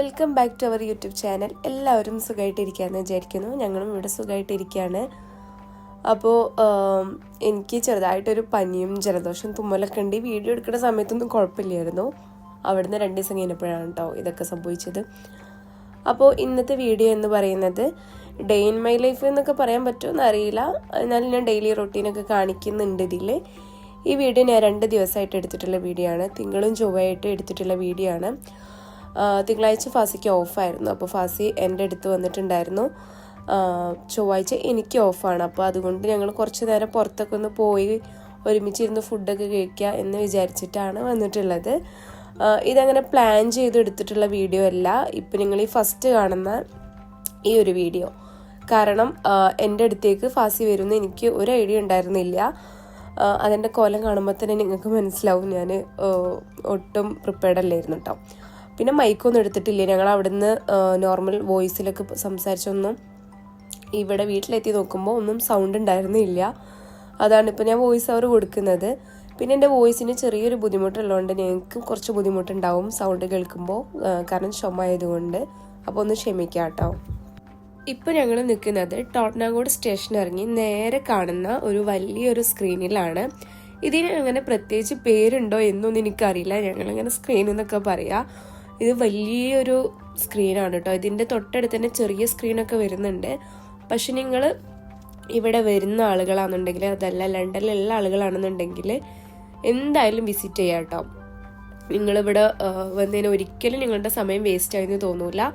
Welcome back to our YouTube channel. എല്ലാവരും സുഖമായിട്ടിരിക്കുകയെന്ന് വിചാരിക്കുന്നു. ഞങ്ങളും ഇവിടെ സുഖമായിട്ടിരിക്കുകയാണ്. അപ്പോൾ എനിക്ക് ചെറുതായിട്ടൊരു പനിയും ജലദോഷം തുമ്മലൊക്കെ ഉണ്ട്. വീഡിയോ എടുക്കുന്ന സമയത്തൊന്നും കുഴപ്പമില്ലായിരുന്നു. അവിടുന്ന് 2 ദിവസം കഴിഞ്ഞപ്പോഴാണ് കേട്ടോ ഇതൊക്കെ സംഭവിച്ചത്. അപ്പോൾ ഇന്നത്തെ വീഡിയോ എന്ന് പറയുന്നത് ഡേ ഇൻ മൈ ലൈഫ് എന്നൊക്കെ പറയാൻ പറ്റുമെന്ന് അറിയില്ല. എന്നാലും ഞാൻ ഡെയിലി റൊട്ടീനൊക്കെ കാണിക്കുന്നുണ്ട് ഇതിൽ. ഈ വീഡിയോ ഞാൻ 2 ദിവസമായിട്ട് എടുത്തിട്ടുള്ള വീഡിയോ ആണ്. തിങ്കളും ചൊവ്വയായിട്ട് എടുത്തിട്ടുള്ള വീഡിയോ ആണ്. തിങ്കളാഴ്ച ഫാസിക്ക് ഓഫായിരുന്നു. അപ്പോൾ ഫാസി എൻ്റെ അടുത്ത് വന്നിട്ടുണ്ടായിരുന്നു. ചൊവ്വാഴ്ച എനിക്ക് ഓഫാണ്. അപ്പോൾ അതുകൊണ്ട് ഞങ്ങൾ കുറച്ച് നേരം പുറത്തൊക്കെ ഒന്ന് പോയി ഒരുമിച്ചിരുന്ന് ഫുഡൊക്കെ കഴിക്കുക എന്ന് വിചാരിച്ചിട്ടാണ് വന്നിട്ടുള്ളത്. ഇതങ്ങനെ പ്ലാൻ ചെയ്തെടുത്തിട്ടുള്ള വീഡിയോ അല്ല. ഇപ്പം നിങ്ങൾ ഈ ഫസ്റ്റ് കാണുന്ന ഈ ഒരു വീഡിയോ. കാരണം എൻ്റെ അടുത്തേക്ക് ഫാസി വരുമെന്ന് എനിക്ക് ഒരു ഐഡിയ ഉണ്ടായിരുന്നില്ല. അതിൻ്റെ കോലം കാണുമ്പോൾ തന്നെ നിങ്ങൾക്ക് മനസ്സിലാവും ഞാൻ ഒട്ടും പ്രിപ്പയർഡ് അല്ലായിരുന്നു കേട്ടോ. പിന്നെ മൈക്കൊന്നും എടുത്തിട്ടില്ല. ഞങ്ങൾ അവിടുന്ന് നോർമൽ വോയിസിലൊക്കെ സംസാരിച്ചൊന്നും ഇവിടെ വീട്ടിലെത്തി നോക്കുമ്പോൾ ഒന്നും സൗണ്ട് ഉണ്ടായിരുന്നില്ല. അതാണ് ഇപ്പോൾ ഞാൻ വോയിസ് ഓവർ കൊടുക്കുന്നത്. പിന്നെ എൻ്റെ വോയിസിന് ചെറിയൊരു ബുദ്ധിമുട്ടുള്ളതുകൊണ്ട് ഞങ്ങൾക്ക് കുറച്ച് ബുദ്ധിമുട്ടുണ്ടാവും സൗണ്ട് കേൾക്കുമ്പോൾ, കാരണം ചുമ ആയതുകൊണ്ട്. അപ്പോൾ ഒന്ന് ക്ഷമിക്കാം കേട്ടോ. ഇപ്പോൾ ഞങ്ങൾ നിൽക്കുന്നത് ടോട്ടനാഗോഡ് സ്റ്റേഷൻ ഇറങ്ങി നേരെ കാണുന്ന ഒരു വലിയൊരു സ്ക്രീനിലാണ്. ഇതിന് അങ്ങനെ പ്രത്യേകിച്ച് പേരുണ്ടോ എന്നൊന്നും എനിക്കറിയില്ല. ഞങ്ങളിങ്ങനെ സ്ക്രീൻ എന്നൊക്കെ പറയാം. ഇത് വലിയൊരു സ്ക്രീനാണ് കേട്ടോ. ഇതിൻ്റെ തൊട്ടടുത്ത് തന്നെ ചെറിയ സ്ക്രീനൊക്കെ വരുന്നുണ്ട്. പക്ഷെ നിങ്ങൾ ഇവിടെ വരുന്ന ആളുകളാണെന്നുണ്ടെങ്കിൽ, അതല്ല ലണ്ടനിലുള്ള ആളുകളാണെന്നുണ്ടെങ്കിൽ എന്തായാലും വിസിറ്റ് ചെയ്യാം കേട്ടോ. നിങ്ങളിവിടെ വന്നതിന് ഒരിക്കലും നിങ്ങളുടെ സമയം വേസ്റ്റ് ആയെന്ന് തോന്നൂല.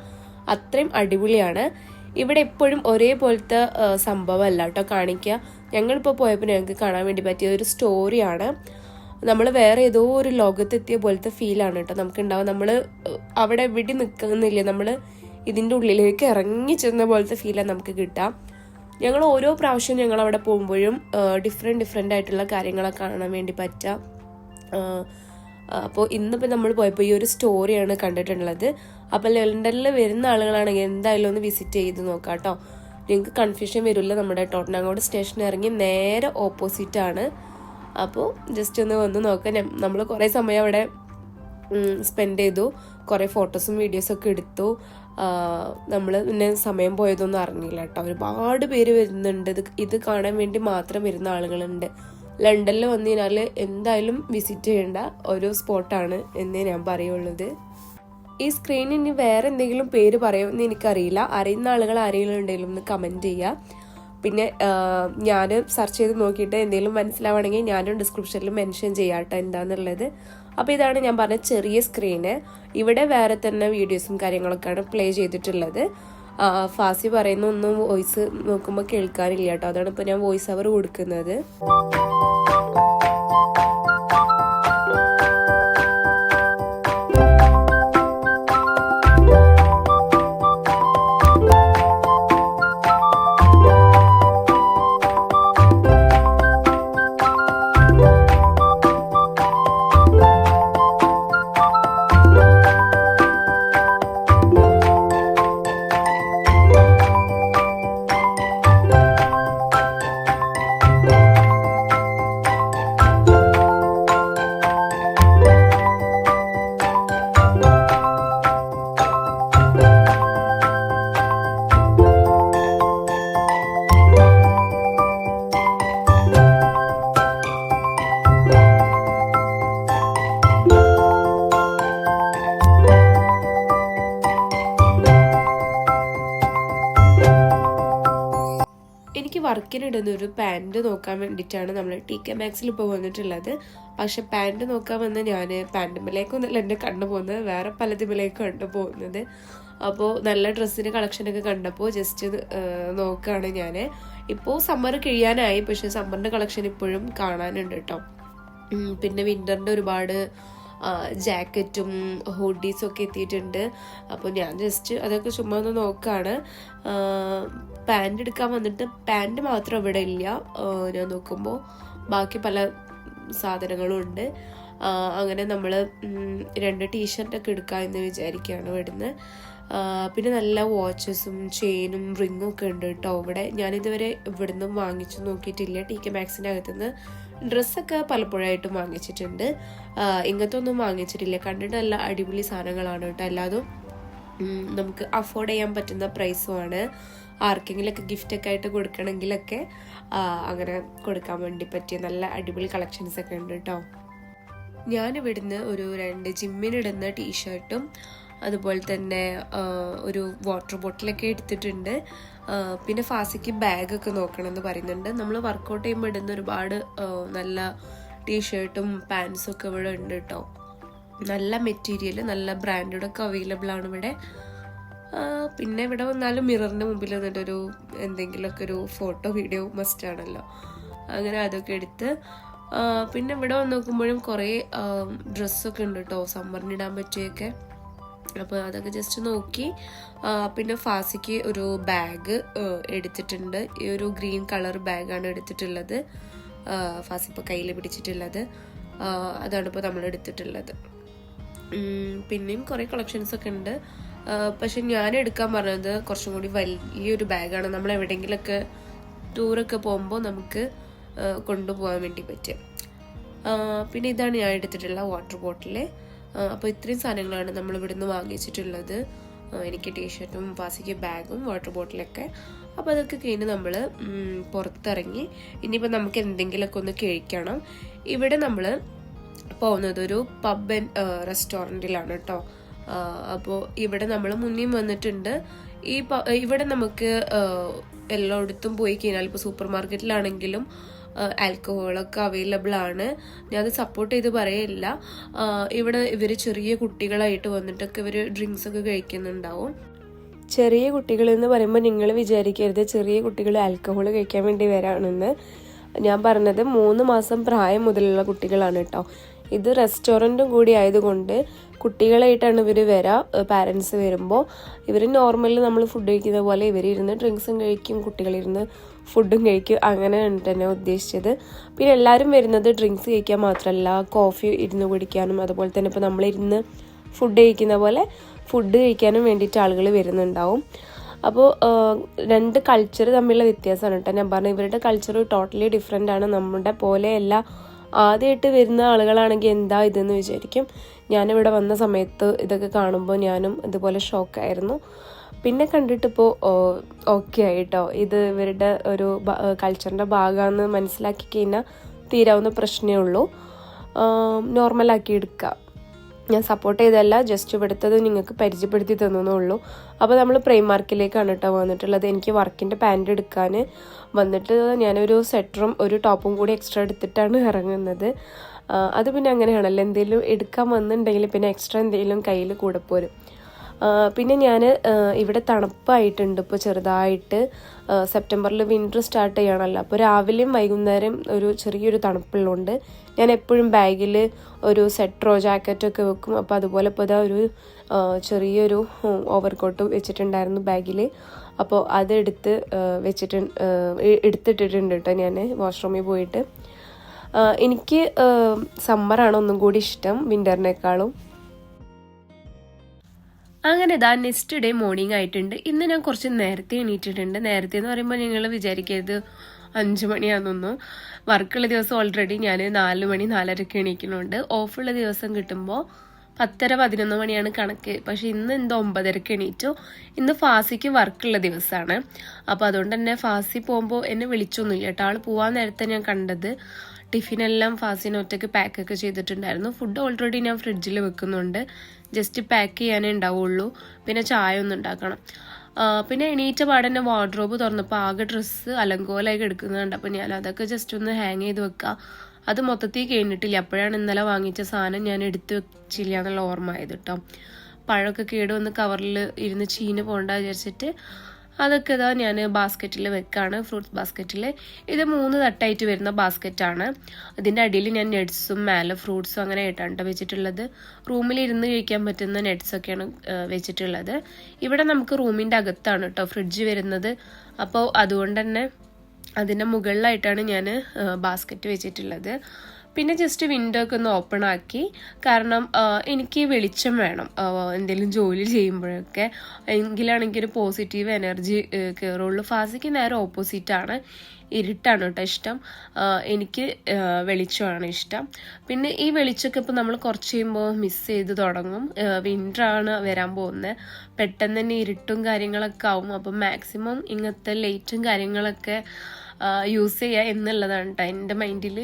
അത്രയും അടിപൊളിയാണ്. ഇവിടെ എപ്പോഴും ഒരേപോലത്തെ സംഭവമല്ല കേട്ടോ കാണിക്കുക. ഞങ്ങളിപ്പോൾ പോയപ്പോൾ ഞങ്ങൾക്ക് കാണാൻ വേണ്ടി പറ്റിയ ഒരു സ്റ്റോറിയാണ്. നമ്മൾ വേറെ ഏതോ ഒരു ലോകത്തെത്തിയ പോലത്തെ ഫീലാണ് കേട്ടോ നമുക്കുണ്ടാവുക. നമ്മൾ അവിടെ എവിടെ നിൽക്കുന്നില്ല, നമ്മൾ ഇതിൻ്റെ ഉള്ളിലേക്ക് ഇറങ്ങി ചെന്ന പോലത്തെ ഫീലാണ് നമുക്ക് കിട്ടുക. ഞങ്ങൾ ഓരോ പ്രാവശ്യം ഞങ്ങൾ അവിടെ പോകുമ്പോഴും ഡിഫറെൻ്റ് ആയിട്ടുള്ള കാര്യങ്ങളൊക്കെ കാണാൻ വേണ്ടി പറ്റുക. അപ്പോൾ ഇന്നിപ്പോൾ നമ്മൾ പോയപ്പോൾ ഈ ഒരു സ്റ്റോറിയാണ് കണ്ടിട്ടുള്ളത്. അപ്പോൾ ലണ്ടനിൽ വരുന്ന ആളുകളാണെങ്കിൽ എന്തായാലും ഒന്ന് വിസിറ്റ് ചെയ്ത് നോക്കാം കേട്ടോ. നിങ്ങൾക്ക് കൺഫ്യൂഷൻ വരില്ല. നമ്മുടെ ടോട്ടനാഗോഡ് സ്റ്റേഷൻ ഇറങ്ങി നേരെ ഓപ്പോസിറ്റാണ്. അപ്പോൾ ജസ്റ്റ് ഒന്ന് വന്ന് നോക്കാം. നമ്മൾ കുറേ സമയം അവിടെ സ്പെൻഡ് ചെയ്തു. കുറേ ഫോട്ടോസും വീഡിയോസൊക്കെ എടുത്തു. നമ്മൾ പിന്നെ സമയം പോയതൊന്നും അറിഞ്ഞില്ല കേട്ടോ. ഒരുപാട് പേര് വരുന്നുണ്ട്. ഇത് കാണാൻ വേണ്ടി മാത്രം വരുന്ന ആളുകളുണ്ട്. ലണ്ടനിൽ വന്നു കഴിഞ്ഞാൽ എന്തായാലും വിസിറ്റ് ചെയ്യേണ്ട ഒരു സ്പോട്ടാണ് എന്നേ ഞാൻ പറയുള്ളത്. ഈ സ്ക്രീനിന് ഇനി വേറെ എന്തെങ്കിലും പേര് പറയുമെന്ന് എനിക്കറിയില്ല. അറിയുന്ന ആളുകൾ ആരെങ്കിലും ഉണ്ടെങ്കിലും ഒന്ന് കമൻറ്റ് ചെയ്യുക. പിന്നെ ഞാൻ സെർച്ച് ചെയ്ത് നോക്കിയിട്ട് എന്തെങ്കിലും മനസ്സിലാവുകയാണെങ്കിൽ ഞാനും ഡിസ്ക്രിപ്ഷനിൽ മെൻഷൻ ചെയ്യാം കേട്ടോ എന്താണെന്നുള്ളത്. അപ്പോൾ ഇതാണ് ഞാൻ പറഞ്ഞ ചെറിയ സ്ക്രീന്. ഇവിടെ വേറെ തന്നെ വീഡിയോസും കാര്യങ്ങളൊക്കെയാണ് പ്ലേ ചെയ്തിട്ടുള്ളത്. ഫാസി പറയുന്ന ഒന്നും വോയിസ് നോക്കുമ്പോൾ കേൾക്കാനില്ല കേട്ടോ. അതാണ് ഇപ്പോൾ ഞാൻ വോയിസ് ഓവർ കൊടുക്കുന്നത്. എനിക്ക് വർക്കിനിടുന്ന ഒരു പാൻറ് നോക്കാൻ വേണ്ടിയിട്ടാണ് നമ്മൾ TK Maxxൽ ഇപ്പോൾ വന്നിട്ടുള്ളത്. പക്ഷെ പാൻറ് നോക്കാൻ വന്ന് ഞാൻ പാൻറ്റുമ്മലേക്കൊന്നുമല്ല എൻ്റെ കണ്ടു പോകുന്നത്, വേറെ പലതുമ്മലേക്ക് കണ്ടു പോകുന്നത്. അപ്പോൾ നല്ല ഡ്രസ്സിൻ്റെ കളക്ഷനൊക്കെ കണ്ടപ്പോൾ ജസ്റ്റ് നോക്കുകയാണ് ഞാൻ. ഇപ്പോൾ സമ്മർ കഴിയാനായി, പക്ഷേ സമ്മറിൻ്റെ കളക്ഷൻ ഇപ്പോഴും കാണാനുണ്ട് കേട്ടോ. പിന്നെ വിൻ്ററിൻ്റെ ഒരുപാട് ജാക്കറ്റും ഹുഡീസും ഒക്കെ എത്തിയിട്ടുണ്ട്. അപ്പോൾ ഞാൻ ജസ്റ്റ് അതൊക്കെ ചുമ്മാ ഒന്ന് നോക്കുകയാണ്. പാൻറ് എടുക്കാൻ വന്നിട്ട് പാൻറ് മാത്രം ഇവിടെ ഇല്ല. ഞാൻ നോക്കുമ്പോൾ ബാക്കി പല സാധനങ്ങളും ഉണ്ട്. അങ്ങനെ നമ്മൾ 2 ടീഷർട്ടൊക്കെ എടുക്കാം എന്ന് വിചാരിക്കുകയാണ് ഇവിടുന്ന്. പിന്നെ നല്ല വാച്ചസും ചെയിനും റിങ്ങും ഒക്കെ ഉണ്ട് കേട്ടോ ഇവിടെ. ഞാനിതുവരെ ഇവിടുന്ന് വാങ്ങിച്ചു നോക്കിയിട്ടില്ല. TK Maxxൻ്റെ അകത്തുനിന്ന് ഡ്രസ്സൊക്കെ പലപ്പോഴായിട്ടും വാങ്ങിച്ചിട്ടുണ്ട്. ഇങ്ങനത്തെ ഒന്നും വാങ്ങിച്ചിട്ടില്ല. കണ്ടിട്ട് നല്ല അടിപൊളി സാധനങ്ങളാണ് കേട്ടോ എല്ലാതും. നമുക്ക് അഫോർഡ് ചെയ്യാൻ പറ്റുന്ന പ്രൈസുമാണ്. ആർക്കെങ്കിലൊക്കെ ഗിഫ്റ്റൊക്കെ ആയിട്ട് കൊടുക്കണമെങ്കിലൊക്കെ അങ്ങനെ കൊടുക്കാൻ വേണ്ടി പറ്റിയ നല്ല അടിപൊളി കളക്ഷൻസ് ഒക്കെ ഉണ്ട് കേട്ടോ. ഞാനിവിടുന്ന് ഒരു 2 ജിമ്മിനിടുന്ന ടീഷർട്ടും അതുപോലെ തന്നെ ഒരു വാട്ടർ ബോട്ടിലൊക്കെ എടുത്തിട്ടുണ്ട്. പിന്നെ ഫാസിക്ക് ബാഗൊക്കെ നോക്കണമെന്ന് പറയുന്നുണ്ട്. നമ്മൾ വർക്കൗട്ട് ചെയ്യുമ്പോൾ ഇടുന്ന ഒരുപാട് നല്ല ടീഷർട്ടും പാൻസും ഒക്കെ ഇവിടെ ഉണ്ട് കേട്ടോ. നല്ല മെറ്റീരിയൽ, നല്ല ബ്രാൻഡഡൊക്കെ അവൈലബിൾ ആണ് ഇവിടെ. പിന്നെ ഇവിടെ വന്നാലും മിററിൻ്റെ മുമ്പിൽ വന്നിട്ടൊരു എന്തെങ്കിലുമൊക്കെ ഒരു ഫോട്ടോ വീഡിയോ മസ്റ്റ് ആണല്ലോ, അങ്ങനെ അതൊക്കെ എടുത്ത്. പിന്നെ ഇവിടെ വന്ന് നോക്കുമ്പോഴും കുറേ ഡ്രസ്സൊക്കെ ഉണ്ട് കേട്ടോ, സമ്മറിനിടാൻ പറ്റിയൊക്കെ. അപ്പോൾ അതൊക്കെ ജസ്റ്റ് നോക്കി. പിന്നെ ഫാസിക്ക് ഒരു ബാഗ് എടുത്തിട്ടുണ്ട്. ഈ ഒരു ഗ്രീൻ കളർ ബാഗാണ് എടുത്തിട്ടുള്ളത്. ഫാസി ഇപ്പോൾ കയ്യിൽ പിടിച്ചിട്ടുള്ളത് അതാണ് ഇപ്പോൾ നമ്മൾ എടുത്തിട്ടുള്ളത്. പിന്നെയും കുറേ കളക്ഷൻസൊക്കെ ഉണ്ട്. പക്ഷെ ഞാൻ എടുക്കാൻ പറഞ്ഞത് കുറച്ചും കൂടി വലിയൊരു ബാഗാണ്, നമ്മൾ എവിടെയെങ്കിലുമൊക്കെ ടൂറൊക്കെ പോകുമ്പോൾ നമുക്ക് കൊണ്ടുപോകാൻ വേണ്ടി പറ്റും. പിന്നെ ഇതാണ് ഞാൻ എടുത്തിട്ടുള്ള വാട്ടർ ബോട്ടിൽ. അപ്പോൾ ഇത്രയും സാധനങ്ങളാണ് നമ്മൾ ഇവിടുന്ന് വാങ്ങിച്ചിട്ടുള്ളത്. എനിക്ക് ടീഷർട്ടും ഫാസിക്ക് ബാഗും വാട്ടർ ബോട്ടിലൊക്കെ. അപ്പോൾ അതൊക്കെ കഴിഞ്ഞ് നമ്മൾ പുറത്തിറങ്ങി. ഇനിയിപ്പോൾ നമുക്ക് എന്തെങ്കിലുമൊക്കെ ഒന്ന് കഴിക്കണം. ഇവിടെ നമ്മൾ പോകുന്നത് ഒരു പബ് ആൻഡ് റെസ്റ്റോറൻറ്റിലാണ് കേട്ടോ. അപ്പോൾ ഇവിടെ നമ്മൾ മുന്നേ വന്നിട്ടുണ്ട്. ഇവിടെ നമുക്ക് എല്ലായിടത്തും പോയി കഴിഞ്ഞാൽ ഇപ്പോൾ സൂപ്പർ മാർക്കറ്റിലാണെങ്കിലും ആൽക്കഹോളൊക്കെ അവൈലബിൾ ആണ്. ഞാനത് സപ്പോർട്ട് ചെയ്ത് പറയില്ല. ഇവിടെ ഇവർ ചെറിയ കുട്ടികളായിട്ട് വന്നിട്ടൊക്കെ ഇവർ ഡ്രിങ്ക്സ് ഒക്കെ കഴിക്കുന്നുണ്ടാവും. ചെറിയ കുട്ടികൾ എന്ന് പറയുമ്പോൾ നിങ്ങൾ വിചാരിക്കരുത് ചെറിയ കുട്ടികൾ ആൽക്കഹോൾ കഴിക്കാൻ വേണ്ടി വരാണെന്ന്. ഞാൻ പറഞ്ഞത് 3 മാസം പ്രായം മുതലുള്ള കുട്ടികളാണ് കേട്ടോ. ഇത് റെസ്റ്റോറൻറ്റും കൂടി ആയതുകൊണ്ട് കുട്ടികളായിട്ടാണ് ഇവർ വരാം. പാരൻസ് വരുമ്പോൾ ഇവർ നോർമലി നമ്മൾ ഫുഡ് കഴിക്കുന്ന പോലെ ഇവരിരുന്ന് ഡ്രിങ്ക്സും കഴിക്കും, കുട്ടികളിരുന്ന് ഫുഡും കഴിക്കും. അങ്ങനെയാണ് തന്നെ ഉദ്ദേശിച്ചത്. പിന്നെ എല്ലാവരും വരുന്നത് ഡ്രിങ്ക്സ് കഴിക്കാൻ മാത്രമല്ല, കോഫി ഇരുന്ന് കുടിക്കാനും അതുപോലെ തന്നെ ഇപ്പോൾ നമ്മളിരുന്ന് ഫുഡ് കഴിക്കുന്ന പോലെ ഫുഡ് കഴിക്കാനും വേണ്ടിയിട്ട് ആളുകൾ വരുന്നുണ്ടാവും. അപ്പോൾ 2 കൾച്ചർ തമ്മിലുള്ള വ്യത്യാസമാണ് കേട്ടോ. ഞാൻ പറഞ്ഞു ഇവരുടെ കൾച്ചർ ടോട്ടലി ഡിഫറെൻ്റ് ആണ്. നമ്മുടെ പോലെയല്ല. ആദ്യമായിട്ട് വരുന്ന ആളുകളാണെങ്കിൽ എന്താ ഇതെന്ന് വിചാരിക്കും. ഞാനിവിടെ വന്ന സമയത്ത് ഇതൊക്കെ കാണുമ്പോൾ ഞാനും ഇതുപോലെ ഷോക്കായിരുന്നു. പിന്നെ കണ്ടിട്ടിപ്പോൾ ഓക്കെ ആയിട്ടോ. ഇത് ഇവരുടെ ഒരു കൾച്ചറിൻ്റെ ഭാഗമാണെന്ന് മനസ്സിലാക്കി കഴിഞ്ഞാൽ തീരാവുന്ന പ്രശ്നമേ ഉള്ളൂ. നോർമലാക്കി എടുക്കുക. ഞാൻ സപ്പോർട്ട് ചെയ്തല്ല, ജസ്റ്റ് ഇവിടുത്തത് നിങ്ങൾക്ക് പരിചയപ്പെടുത്തി തന്നേ ഉള്ളൂ. അപ്പോൾ നമ്മൾ പ്രൈമാർക്കിലേക്കാണ് കേട്ടോ വന്നിട്ടുള്ളത്. എനിക്ക് വർക്കിൻ്റെ പാൻറ് എടുക്കാൻ വന്നിട്ട് ഞാനൊരു സെറ്ററും ഒരു ടോപ്പും കൂടി എക്സ്ട്രാ എടുത്തിട്ടാണ് ഇറങ്ങുന്നത്. അത് പിന്നെ അങ്ങനെയാണല്ലോ, എന്തെങ്കിലും എടുക്കാൻ വന്നിട്ടുണ്ടെങ്കിൽ പിന്നെ എക്സ്ട്രാ എന്തെങ്കിലും കയ്യിൽ കൂടെ പോരും. പിന്നെ ഞാൻ ഇവിടെ തണുപ്പായിട്ടുണ്ട് ഇപ്പോൾ ചെറുതായിട്ട്. സെപ്റ്റംബറിൽ വിൻ്റർ സ്റ്റാർട്ട് ചെയ്യണമല്ലോ, അപ്പോൾ രാവിലെയും വൈകുന്നേരം ഒരു ചെറിയൊരു തണുപ്പുള്ളതുകൊണ്ട് ഞാൻ എപ്പോഴും ബാഗിൽ ഒരു സെറ്ററോ ജാക്കറ്റോ ഒക്കെ വെക്കും. അപ്പോൾ അതുപോലെ ഇപ്പോൾ ഇതാ ഒരു ചെറിയൊരു ഓവർകോട്ട് വെച്ചിട്ടുണ്ടായിരുന്നു ബാഗിൽ. അപ്പോൾ അതെടുത്ത് എടുത്തിട്ടിട്ടുണ്ട് കേട്ടോ ഞാൻ വാഷ്റൂമിൽ പോയിട്ട്. എനിക്ക് സമ്മറാണ് ഒന്നും കൂടി ഇഷ്ടം വിൻ്ററിനേക്കാളും. അങ്ങനെ ഇതാ നെക്സ്റ്റ് ഡേ മോർണിംഗ് ആയിട്ടുണ്ട്. ഇന്ന് ഞാൻ കുറച്ച് നേരത്തെ എണീറ്റിട്ടുണ്ട്. നേരത്തെ എന്ന് പറയുമ്പോൾ നിങ്ങൾ വിചാരിക്കരുത് 5 മണിയാണെന്നൊന്നും. വർക്കുള്ള ദിവസം ഓൾറെഡി ഞാൻ 4 മണി 4:30 എണീക്കുന്നുണ്ട്. ഓഫുള്ള ദിവസം കിട്ടുമ്പോൾ 10:30 11 മണിയാണ് കണക്ക്. പക്ഷെ ഇന്ന് എന്തോ 9:30 എണീറ്റു. ഇന്ന് ഫാസിക്ക് വർക്കുള്ള ദിവസമാണ്. അപ്പോൾ അതുകൊണ്ട് തന്നെ ഫാസി പോകുമ്പോൾ എന്നെ വിളിച്ചൊന്നുമില്ല കേട്ടോ. ആൾ പോകാൻ നേരത്തെ ഞാൻ കണ്ടത്. ടിഫിനെല്ലാം ഫാസിന് ഒറ്റയ്ക്ക് പാക്കൊക്കെ ചെയ്തിട്ടുണ്ടായിരുന്നു. ഫുഡ് ഓൾറെഡി ഞാൻ ഫ്രിഡ്ജിൽ വെക്കുന്നുണ്ട്. ജസ്റ്റ് പാക്ക് ചെയ്യാനേ ഉണ്ടാവുള്ളൂ. പിന്നെ ചായ ഒന്നും ഉണ്ടാക്കണം. പിന്നെ എണീറ്റ പാടന്നെ വാർഡ്രോബ് തുറന്നപ്പോൾ ആകെ ഡ്രസ്സ് അലങ്കോലായി എടുക്കുന്നുണ്ട്. അപ്പോൾ ഞാൻ അതൊക്കെ ജസ്റ്റ് ഒന്ന് ഹാങ് ചെയ്ത് വെക്കാം. അത് മൊത്തത്തിൽ കഴിഞ്ഞിട്ടില്ല. അപ്പോഴാണ് ഇന്നലെ വാങ്ങിച്ച സാധനം ഞാൻ എടുത്ത് വെച്ചില്ല എന്നുള്ള ഓർമ്മ ആയത് കേട്ടോ. പഴമൊക്കെ കേടുവന്ന് കവറിൽ ഇരുന്ന് ചീഞ്ഞ് പോകണ്ട വിചാരിച്ചിട്ട് അതൊക്കെ ഇതാ ഞാൻ ബാസ്ക്കറ്റിൽ വെക്കാണ്, ഫ്രൂട്ട്സ് ബാസ്ക്കറ്റിൽ. ഇത് 3 തട്ടായിട്ട് വരുന്ന ബാസ്ക്കറ്റാണ്. ഇതിൻ്റെ അടിയിൽ ഞാൻ നട്ട്സും മേലെ ഫ്രൂട്ട്സും അങ്ങനെ ആയിട്ടാണ് വെച്ചിട്ടുള്ളത്. റൂമിൽ ഇരുന്ന് കഴിക്കാൻ പറ്റുന്ന നട്ട്സൊക്കെയാണ് വെച്ചിട്ടുള്ളത്. ഇവിടെ നമുക്ക് റൂമിൻ്റെ അകത്താണ് കേട്ടോ ഫ്രിഡ്ജ് വരുന്നത്. അപ്പോൾ അതുകൊണ്ട് തന്നെ അതിൻ്റെ മുകളിലായിട്ടാണ് ഞാൻ ബാസ്ക്കറ്റ് വെച്ചിട്ടുള്ളത്. പിന്നെ ജസ്റ്റ് വിൻഡോ ഒക്കെ ഒന്ന് ഓപ്പൺ ആക്കി, കാരണം എനിക്ക് വെളിച്ചം വേണം എന്തെങ്കിലും ജോലി ചെയ്യുമ്പോഴൊക്കെ, എങ്കിലാണെങ്കിൽ ഒരു പോസിറ്റീവ് എനർജി കയറുള്ളൂ. ഫാസിക്ക് നേരെ ഓപ്പോസിറ്റാണ്, ഇരുട്ടാണ് കേട്ടോ ഇഷ്ടം, എനിക്ക് വെളിച്ചമാണ് ഇഷ്ടം. പിന്നെ ഈ വെളിച്ചമൊക്കെ ഇപ്പോൾ നമ്മൾ കുറച്ച് കഴിയുമ്പോൾ മിസ് ചെയ്ത് തുടങ്ങും. വിൻ്ററാണ് വരാൻ പോകുന്നത്, പെട്ടെന്ന് തന്നെ ഇരുട്ടും കാര്യങ്ങളൊക്കെ ആവും. അപ്പം മാക്സിമം ഇങ്ങനത്തെ ലൈറ്റും കാര്യങ്ങളൊക്കെ യൂസ് ചെയ്യുക എന്നുള്ളതാണ് കേട്ടോ എൻ്റെ മൈൻഡിൽ.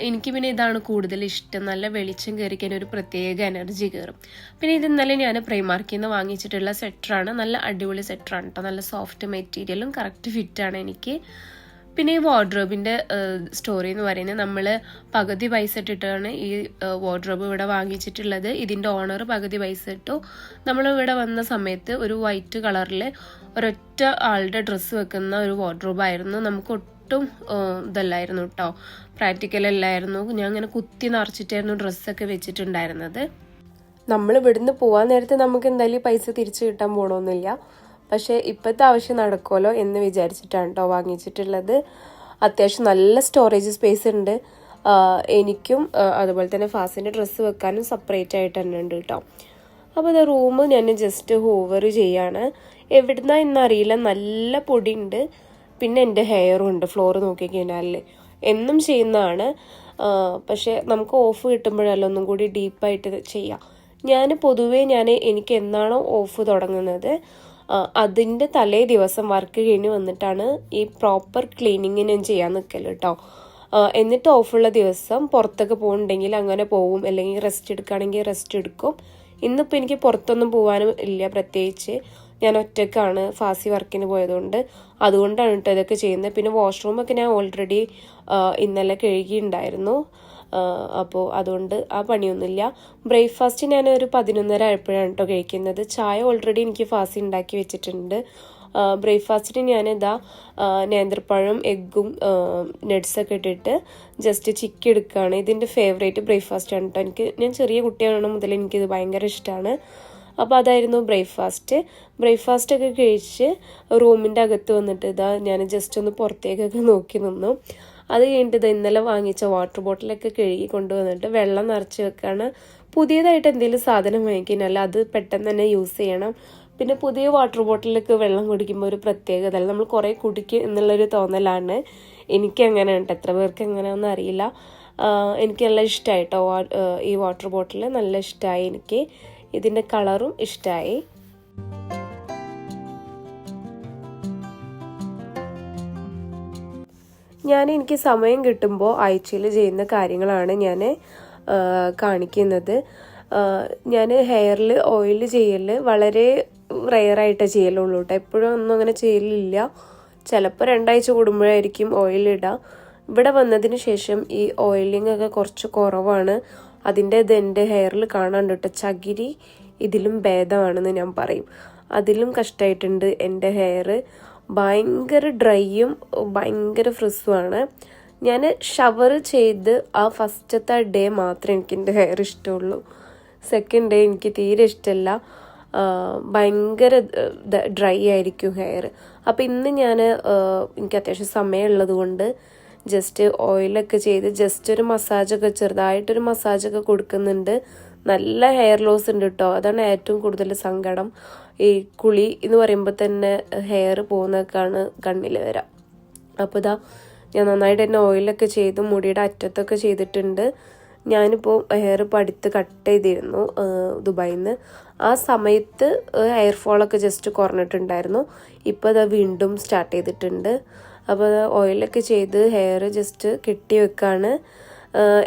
എനിക്ക് പിന്നെ ഇതാണ് കൂടുതൽ ഇഷ്ടം, നല്ല വെളിച്ചം കയറിക്കാൻ ഒരു പ്രത്യേക എനർജി കയറും. പിന്നെ ഇത് ഇന്നലെ ഞാൻ പ്രൈമാർക്കിൽ നിന്ന് വാങ്ങിച്ചിട്ടുള്ള സ്വെറ്ററാണ്, നല്ല അടിപൊളി സ്വെറ്ററാണ് കേട്ടോ, നല്ല സോഫ്റ്റ് മെറ്റീരിയലും കറക്റ്റ് ഫിറ്റാണ് എനിക്ക്. പിന്നെ ഈ വാർഡ്രോബിൻ്റെ സ്റ്റോറി എന്ന് പറയുന്നത്, നമ്മൾ പകുതി പൈസ ഇട്ടിട്ടാണ് ഈ വാർഡ്രോബ് ഇവിടെ വാങ്ങിച്ചിട്ടുള്ളത്. ഇതിൻ്റെ ഓണർ പകുതി പൈസ ഇട്ടു. നമ്മളിവിടെ വന്ന സമയത്ത് ഒരു വൈറ്റ് കളറിൽ ഒരൊറ്റ ആളുടെ ഡ്രസ്സ് വെക്കുന്ന ഒരു വാർഡ്രോബായിരുന്നു. നമുക്ക് ഒട്ടും ഇതല്ലായിരുന്നു കേട്ടോ, പ്രാക്ടിക്കൽ അല്ലായിരുന്നു. ഞാൻ അങ്ങനെ കുത്തി നിറച്ചിട്ടായിരുന്നു ഡ്രസ്സൊക്കെ വെച്ചിട്ടുണ്ടായിരുന്നത്. നമ്മൾ ഇവിടുന്ന് പോകാൻ നേരത്തെ നമുക്ക് എന്തായാലും പൈസ തിരിച്ചു കിട്ടാൻ പോകണമെന്നില്ല, പക്ഷേ ഇപ്പോഴത്തെ ആവശ്യം നടക്കുമല്ലോ എന്ന് വിചാരിച്ചിട്ടാണ് കേട്ടോ വാങ്ങിച്ചിട്ടുള്ളത്. അത്യാവശ്യം നല്ല സ്റ്റോറേജ് സ്പേസ് ഉണ്ട്. എനിക്കും അതുപോലെ തന്നെ ഫാസിൻ്റെ ഡ്രസ്സ് വെക്കാനും സെപ്പറേറ്റ് ആയിട്ട് തന്നെ ഉണ്ട് കേട്ടോ. അപ്പോൾ അത് റൂം ഞാൻ ജസ്റ്റ് ഹൂവർ ചെയ്യാണ്. എവിടുന്ന എന്നറിയില്ല, നല്ല പൊടിയുണ്ട്. പിന്നെ എൻ്റെ ഹെയറും ഉണ്ട്, ഫ്ലോർ നോക്കിക്കഴിഞ്ഞാൽ എന്നും ചെയ്യുന്നതാണ്. പക്ഷേ നമുക്ക് ഓഫ് കിട്ടുമ്പോഴല്ല ഒന്നും കൂടി ഡീപ്പായിട്ട് ചെയ്യാം. പൊതുവേ എനിക്ക് എന്നാണോ ഓഫ് തുടങ്ങുന്നത് അതിൻ്റെ തലേ ദിവസം വർക്ക് കഴിഞ്ഞ് വന്നിട്ടാണ് ഈ പ്രോപ്പർ ക്ലീനിങ് ഞാൻ ചെയ്യാൻ നിൽക്കല് കേട്ടോ. എന്നിട്ട് ഓഫുള്ള ദിവസം പുറത്തൊക്കെ പോകുന്നുണ്ടെങ്കിൽ അങ്ങനെ പോവും, അല്ലെങ്കിൽ റെസ്റ്റ് എടുക്കുകയാണെങ്കിൽ റെസ്റ്റ് എടുക്കും. ഇന്നിപ്പോൾ എനിക്ക് പുറത്തൊന്നും പോകാനും ഇല്ല, പ്രത്യേകിച്ച് ഞാൻ ഒറ്റയ്ക്കാണ്, ഫാസി വർക്കിന് പോയതുകൊണ്ട്. അതുകൊണ്ടാണ് കേട്ടോ ഇതൊക്കെ ചെയ്യുന്നത്. പിന്നെ വാഷ്റൂമൊക്കെ ഞാൻ ഓൾറെഡി ഇന്നലെ കഴുകിയിട്ടുണ്ടായിരുന്നു, അപ്പോൾ അതുകൊണ്ട് ആ പണിയൊന്നുമില്ല. ബ്രേക്ക്ഫാസ്റ്റ് ഞാൻ ഒരു 11:30 ആയപ്പോഴാണ് കേട്ടോ കഴിക്കുന്നത്. ചായ ഓൾറെഡി എനിക്ക് ഫാസി ഉണ്ടാക്കി വെച്ചിട്ടുണ്ട്. ബ്രേക്ക്ഫാസ്റ്റിന് ഞാനിതാ നേന്ത്രപ്പഴം, എഗ്ഗും നട്ട്സൊക്കെ ഇട്ടിട്ട് ജസ്റ്റ് ചിക്കി എടുക്കുകയാണ്. ഇതിൻ്റെ ഫേവറേറ്റ് ബ്രേക്ക്ഫാസ്റ്റ് ആണ് കേട്ടോ. ഞാൻ ചെറിയ കുട്ടിയാണ് മുതൽ എനിക്കിത് ഭയങ്കര ഇഷ്ടമാണ്. അപ്പോൾ അതായിരുന്നു ബ്രേക്ക്ഫാസ്റ്റ് ഒക്കെ കഴിച്ച് റൂമിൻ്റെ അകത്ത് വന്നിട്ട് ഞാൻ ജസ്റ്റ് ഒന്ന് പുറത്തേക്കൊക്കെ നോക്കി നിന്നു. അത് കഴിഞ്ഞിട്ട് ഇന്നലെ വാങ്ങിച്ച വാട്ടർ ബോട്ടിലൊക്കെ കഴുകി കൊണ്ടുവന്നിട്ട് വെള്ളം നിറച്ച് വെക്കാണ്. പുതിയതായിട്ട് എന്തെങ്കിലും സാധനം വാങ്ങിക്കാനല്ല, അത് പെട്ടെന്ന് തന്നെ യൂസ് ചെയ്യണം. പിന്നെ പുതിയ വാട്ടർ ബോട്ടിലൊക്കെ വെള്ളം കുടിക്കുമ്പോൾ ഒരു പ്രത്യേകത, നമ്മൾ കുറേ കുടിക്കും എന്നുള്ളൊരു തോന്നലാണ്. എനിക്കങ്ങനെ ഉണ്ട്, എത്ര പേർക്ക് എങ്ങനെയൊന്നും അറിയില്ല. എനിക്ക് നല്ല ഇഷ്ടമായി കേട്ടോ ഈ വാട്ടർ ബോട്ടിൽ, നല്ല ഇഷ്ടമായി എനിക്ക്. ഇതിൻ്റെ കളറും ഇഷ്ടമായി. എനിക്ക് സമയം കിട്ടുമ്പോൾ ആഴ്ചയിൽ ചെയ്യുന്ന കാര്യങ്ങളാണ് ഞാൻ കാണിക്കുന്നത്. ഞാൻ ഹെയറിൽ ഓയിൽ ചെയ്യൽ വളരെ റെയറായിട്ട് ചെയ്യലുള്ളൂ കേട്ടോ. എപ്പോഴും ഒന്നും അങ്ങനെ ചെയ്യലില്ല. ചിലപ്പോൾ 2 ആഴ്ച കൂടുമ്പോഴായിരിക്കും ഓയിലിടുക. ഇവിടെ വന്നതിന് ശേഷം ഈ ഓയിലിംഗ് ഒക്കെ കുറച്ച് കുറവാണ്. അതിൻ്റെ എൻ്റെ ഹെയറിൽ കാണാണ്ട് കേട്ടോ. ചകിരി ഇതിലും ഭേദമാണെന്ന് ഞാൻ പറയും. അതിലും കഷ്ടമായിട്ടുണ്ട് എൻ്റെ ഹെയർ. ഭയങ്കര ഡ്രൈയും ഭയങ്കര ഫ്രിസ്സുമാണ്. ഞാൻ ഷവർ ചെയ്ത് ആ ഫസ്റ്റത്തെ ഡേ മാത്രമേ എനിക്ക് എൻ്റെ ഹെയർ ഇഷ്ടമുള്ളൂ. സെക്കൻഡ് ഡേ എനിക്ക് തീരെ ഇഷ്ടമല്ല, ഭയങ്കര ഡ്രൈ ആയിരിക്കും ഹെയർ. അപ്പോൾ ഇന്ന് എനിക്ക് അത്യാവശ്യം സമയമുള്ളത് കൊണ്ട് ജസ്റ്റ് ഓയിലൊക്കെ ചെയ്ത് ജസ്റ്റ് ഒരു മസാജൊക്കെ, ചെറുതായിട്ടൊരു മസാജൊക്കെ കൊടുക്കുന്നുണ്ട്. നല്ല ഹെയർ ലോസ് ഉണ്ട് കേട്ടോ. അതാണ് ഏറ്റവും കൂടുതൽ സങ്കടം. ഈ കുളി എന്ന് പറയുമ്പോൾ തന്നെ ഹെയർ പോകുന്നതൊക്കെയാണ് കണ്ണിൽ വരാം. അപ്പോൾ ഞാൻ നന്നായിട്ട് തന്നെ ഓയിലൊക്കെ ചെയ്ത് മുടിയുടെ അറ്റത്തൊക്കെ ചെയ്തിട്ടുണ്ട്. ഞാനിപ്പോൾ ഹെയർ അടുത്ത് കട്ട് ചെയ്തിരുന്നു ദുബായിൽ നിന്ന്. ആ സമയത്ത് ഹെയർ ഫോളൊക്കെ ജസ്റ്റ് കുറഞ്ഞിട്ടുണ്ടായിരുന്നു. ഇപ്പോൾ വീണ്ടും സ്റ്റാർട്ട് ചെയ്തിട്ടുണ്ട്. അപ്പോൾ ഓയിലൊക്കെ ചെയ്ത് ഹെയർ ജസ്റ്റ് കെട്ടി വെക്കാണ്.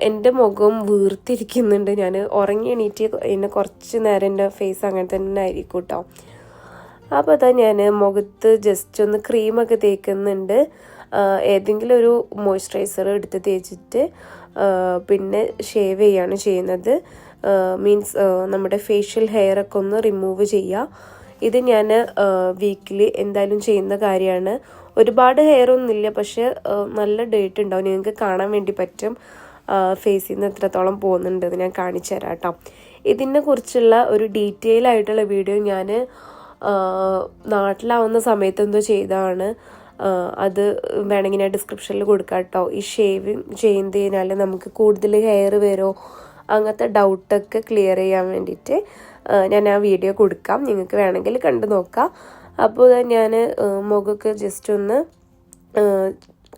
എൻ്റെ മുഖം വീർത്തിരിക്കുന്നുണ്ട്. ഞാൻ ഉറങ്ങി എണീറ്റ് എന്നെ കുറച്ച് നേരം എൻ്റെ ഫേസ് അങ്ങനെ തന്നെ ആയിരിക്കും കേട്ടോ. അപ്പോൾ ഞാൻ മുഖത്ത് ജസ്റ്റ് ഒന്ന് ക്രീമൊക്കെ തേക്കുന്നുണ്ട്. ഏതെങ്കിലും ഒരു മോയ്സ്ചറൈസർ എടുത്ത് തേച്ചിട്ട് പിന്നെ ഷേവ് ചെയ്യാണ് ചെയ്യുന്നത്. മീൻസ് നമ്മുടെ ഫേഷ്യൽ ഹെയറൊക്കെ ഒന്ന് റിമൂവ് ചെയ്യുക. ഇത് ഞാൻ വീക്കിലി എന്തായാലും ചെയ്യുന്ന കാര്യമാണ്. ഒരുപാട് ഹെയർ ഒന്നുമില്ല, പക്ഷെ നല്ല ഡേറ്റ് ഉണ്ടാവും. നിങ്ങൾക്ക് കാണാൻ വേണ്ടി പറ്റും ഫേസിൽ നിന്ന് എത്രത്തോളം പോകുന്നുണ്ട് ഞാൻ കാണിച്ചു തരാം കേട്ടോ. ഇതിനെ കുറിച്ചുള്ള ഒരു ഡീറ്റെയിൽ ആയിട്ടുള്ള വീഡിയോ ഞാൻ നാട്ടിലാവുന്ന സമയത്ത് എന്തോ ചെയ്തതാണ്. അത് വേണമെങ്കിൽ ഞാൻ ഡിസ്ക്രിപ്ഷനിൽ കൊടുക്കാം കേട്ടോ. ഈ ഷേവിങ് ചെയ്യുന്നതിനാൽ നമുക്ക് കൂടുതൽ ഹെയർ വരുമോ അങ്ങനത്തെ ഡൗട്ടൊക്കെ ക്ലിയർ ചെയ്യാൻ വേണ്ടിയിട്ട് ഞാൻ ആ വീഡിയോ കൊടുക്കാം, നിങ്ങൾക്ക് വേണമെങ്കിൽ കണ്ടു നോക്കാം. അപ്പോൾ ഞാൻ മുഖമൊക്കെ ജസ്റ്റ് ഒന്ന്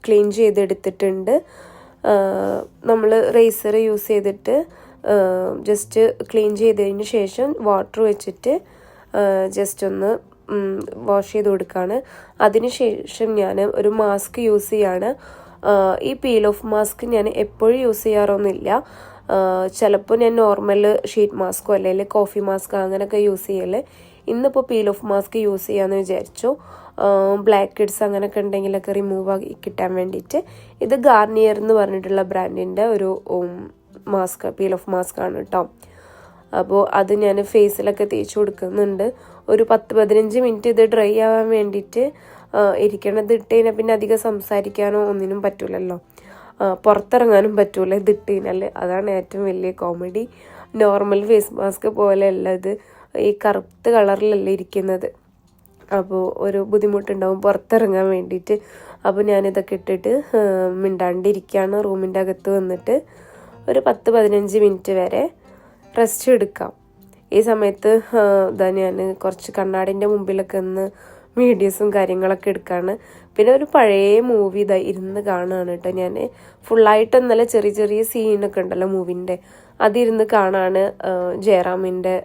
ക്ലീൻ ചെയ്തെടുത്തിട്ടുണ്ട്. നമ്മൾ റേസർ യൂസ് ചെയ്തിട്ട് ജസ്റ്റ് ക്ലീൻ ചെയ്തതിന് ശേഷം വാട്ടർ വെച്ചിട്ട് ജസ്റ്റ് ഒന്ന് വാഷ് ചെയ്ത് കൊടുക്കുകയാണ്. അതിന് ശേഷം ഞാൻ ഒരു മാസ്ക് യൂസ് ചെയ്യാണ്. ഈ പീൽ ഓഫ് മാസ്ക് ഞാൻ എപ്പോഴും യൂസ് ചെയ്യാറൊന്നുമില്ല. ചിലപ്പോൾ ഞാൻ നോർമൽ ഷീറ്റ് മാസ്കോ അല്ലെങ്കിൽ കോഫി മാസ്കോ അങ്ങനെയൊക്കെ യൂസ് ചെയ്യല്. ഇന്നിപ്പോൾ പീൽ ഓഫ് മാസ്ക് യൂസ് ചെയ്യാമെന്ന് വിചാരിച്ചു. ബ്ലാക്ക് ഹെഡ്സ് അങ്ങനെയൊക്കെ ഉണ്ടെങ്കിലൊക്കെ റിമൂവ് ആക്കി കിട്ടാൻ വേണ്ടിയിട്ട്. ഇത് ഗാർണിയർ എന്ന് പറഞ്ഞിട്ടുള്ള ബ്രാൻഡിൻ്റെ ഒരു മാസ്ക്, പീൽ ഓഫ് മാസ്ക് ആണ് കേട്ടോ. അപ്പോൾ അത് ഞാൻ ഫേസിലൊക്കെ തേച്ച് കൊടുക്കുന്നുണ്ട്. ഒരു 10-15 മിനിറ്റ് ഇത് ഡ്രൈ ആവാൻ വേണ്ടിയിട്ട് ഇരിക്കണത്. ഇട്ട് കഴിഞ്ഞാൽ പിന്നെ അധികം സംസാരിക്കാനോ ഒന്നിനും പറ്റൂലല്ലോ, പുറത്തിറങ്ങാനും പറ്റൂല ഇത് ഇട്ട് കഴിഞ്ഞാൽ. അതാണ് ഏറ്റവും വലിയ കോമഡി. നോർമൽ ഫേസ് മാസ്ക് പോലെയല്ല ഇത്, ഈ കറുത്ത കളറിലല്ല ഇരിക്കുന്നത്. അപ്പോൾ ഒരു ബുദ്ധിമുട്ടുണ്ടാവും പുറത്തിറങ്ങാൻ വേണ്ടിയിട്ട്. അപ്പോൾ ഞാനിതൊക്കെ ഇട്ടിട്ട് മിണ്ടാണ്ടിരിക്കുകയാണ്. റൂമിൻ്റെ അകത്ത് വന്നിട്ട് ഒരു 10-15 മിനിറ്റ് വരെ റെസ്റ്റ് എടുക്കാം. ഈ സമയത്ത് ഞാൻ കുറച്ച് കണ്ണാടിൻ്റെ മുമ്പിലൊക്കെ ഒന്ന് വീഡിയോസും കാര്യങ്ങളൊക്കെ എടുക്കുകയാണ്. പിന്നെ ഒരു പഴയ മൂവി ഇരുന്ന് കാണുകയാണ് കേട്ടോ. ഞാൻ ഫുള്ളായിട്ട് ഇന്നലെ ചെറിയ ചെറിയ സീനൊക്കെ ഉണ്ടല്ലോ മൂവിൻ്റെ, അതിരുന്ന് കാണാണ്. ജയറാമിൻ്റെ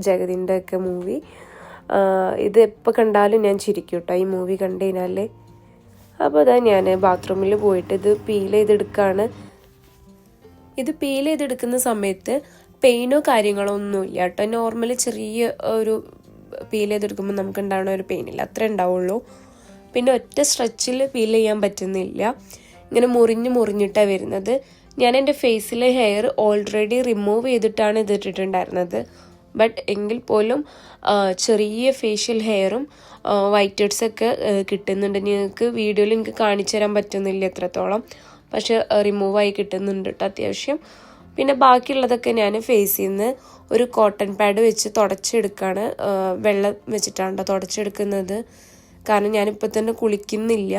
ജഗതിൻ്റെ ഒക്കെ മൂവി. ഇത് എപ്പോൾ കണ്ടാലും ഞാൻ ചിരിക്കും കേട്ടോ ഈ മൂവി കണ്ടു കഴിഞ്ഞാൽ. അപ്പോൾ ഞാൻ ബാത്റൂമിൽ പോയിട്ട് ഇത് പീൽ ചെയ്തെടുക്കുകയാണ്. ഇത് പീൽ ചെയ്തെടുക്കുന്ന സമയത്ത് പെയിനോ കാര്യങ്ങളോ ഒന്നുമില്ല കേട്ടോ. നോർമലി ചെറിയ ഒരു പീൽ ചെയ്തെടുക്കുമ്പോൾ നമുക്ക് ഉണ്ടാവുന്ന ഒരു പെയിനില്ല, അത്രേ ഉണ്ടാവുള്ളൂ. പിന്നെ ഒറ്റ സ്ട്രെച്ചിൽ പീൽ ചെയ്യാൻ പറ്റുന്നില്ല, ഇങ്ങനെ മുറിഞ്ഞിട്ടാണ് വരുന്നത്. ഞാൻ എൻ്റെ ഫേസിലെ ഹെയർ ഓൾറെഡി റിമൂവ് ചെയ്തിട്ടാണ് ഇത് ഇട്ടിട്ടുണ്ടായിരുന്നത്. ബട്ട് എങ്കിൽ പോലും ചെറിയ ഫേഷ്യൽ ഹെയറും വൈറ്റ് ഹെഡ്സൊക്കെ കിട്ടുന്നുണ്ട്. നിങ്ങൾക്ക് വീഡിയോയിൽ എനിക്ക് കാണിച്ചു തരാൻ പറ്റുന്നില്ല എത്രത്തോളം, പക്ഷെ റിമൂവായി കിട്ടുന്നുണ്ട് കേട്ടോ അത്യാവശ്യം. പിന്നെ ബാക്കിയുള്ളതൊക്കെ ഞാൻ ഫേസിൽ നിന്ന് ഒരു കോട്ടൺ പാഡ് വെച്ച് തുടച്ചെടുക്കുകയാണ്. വെള്ളം വെച്ചിട്ടാണ് തുടച്ചെടുക്കുന്നത്, കാരണം ഞാനിപ്പോൾ തന്നെ കുളിക്കുന്നില്ല.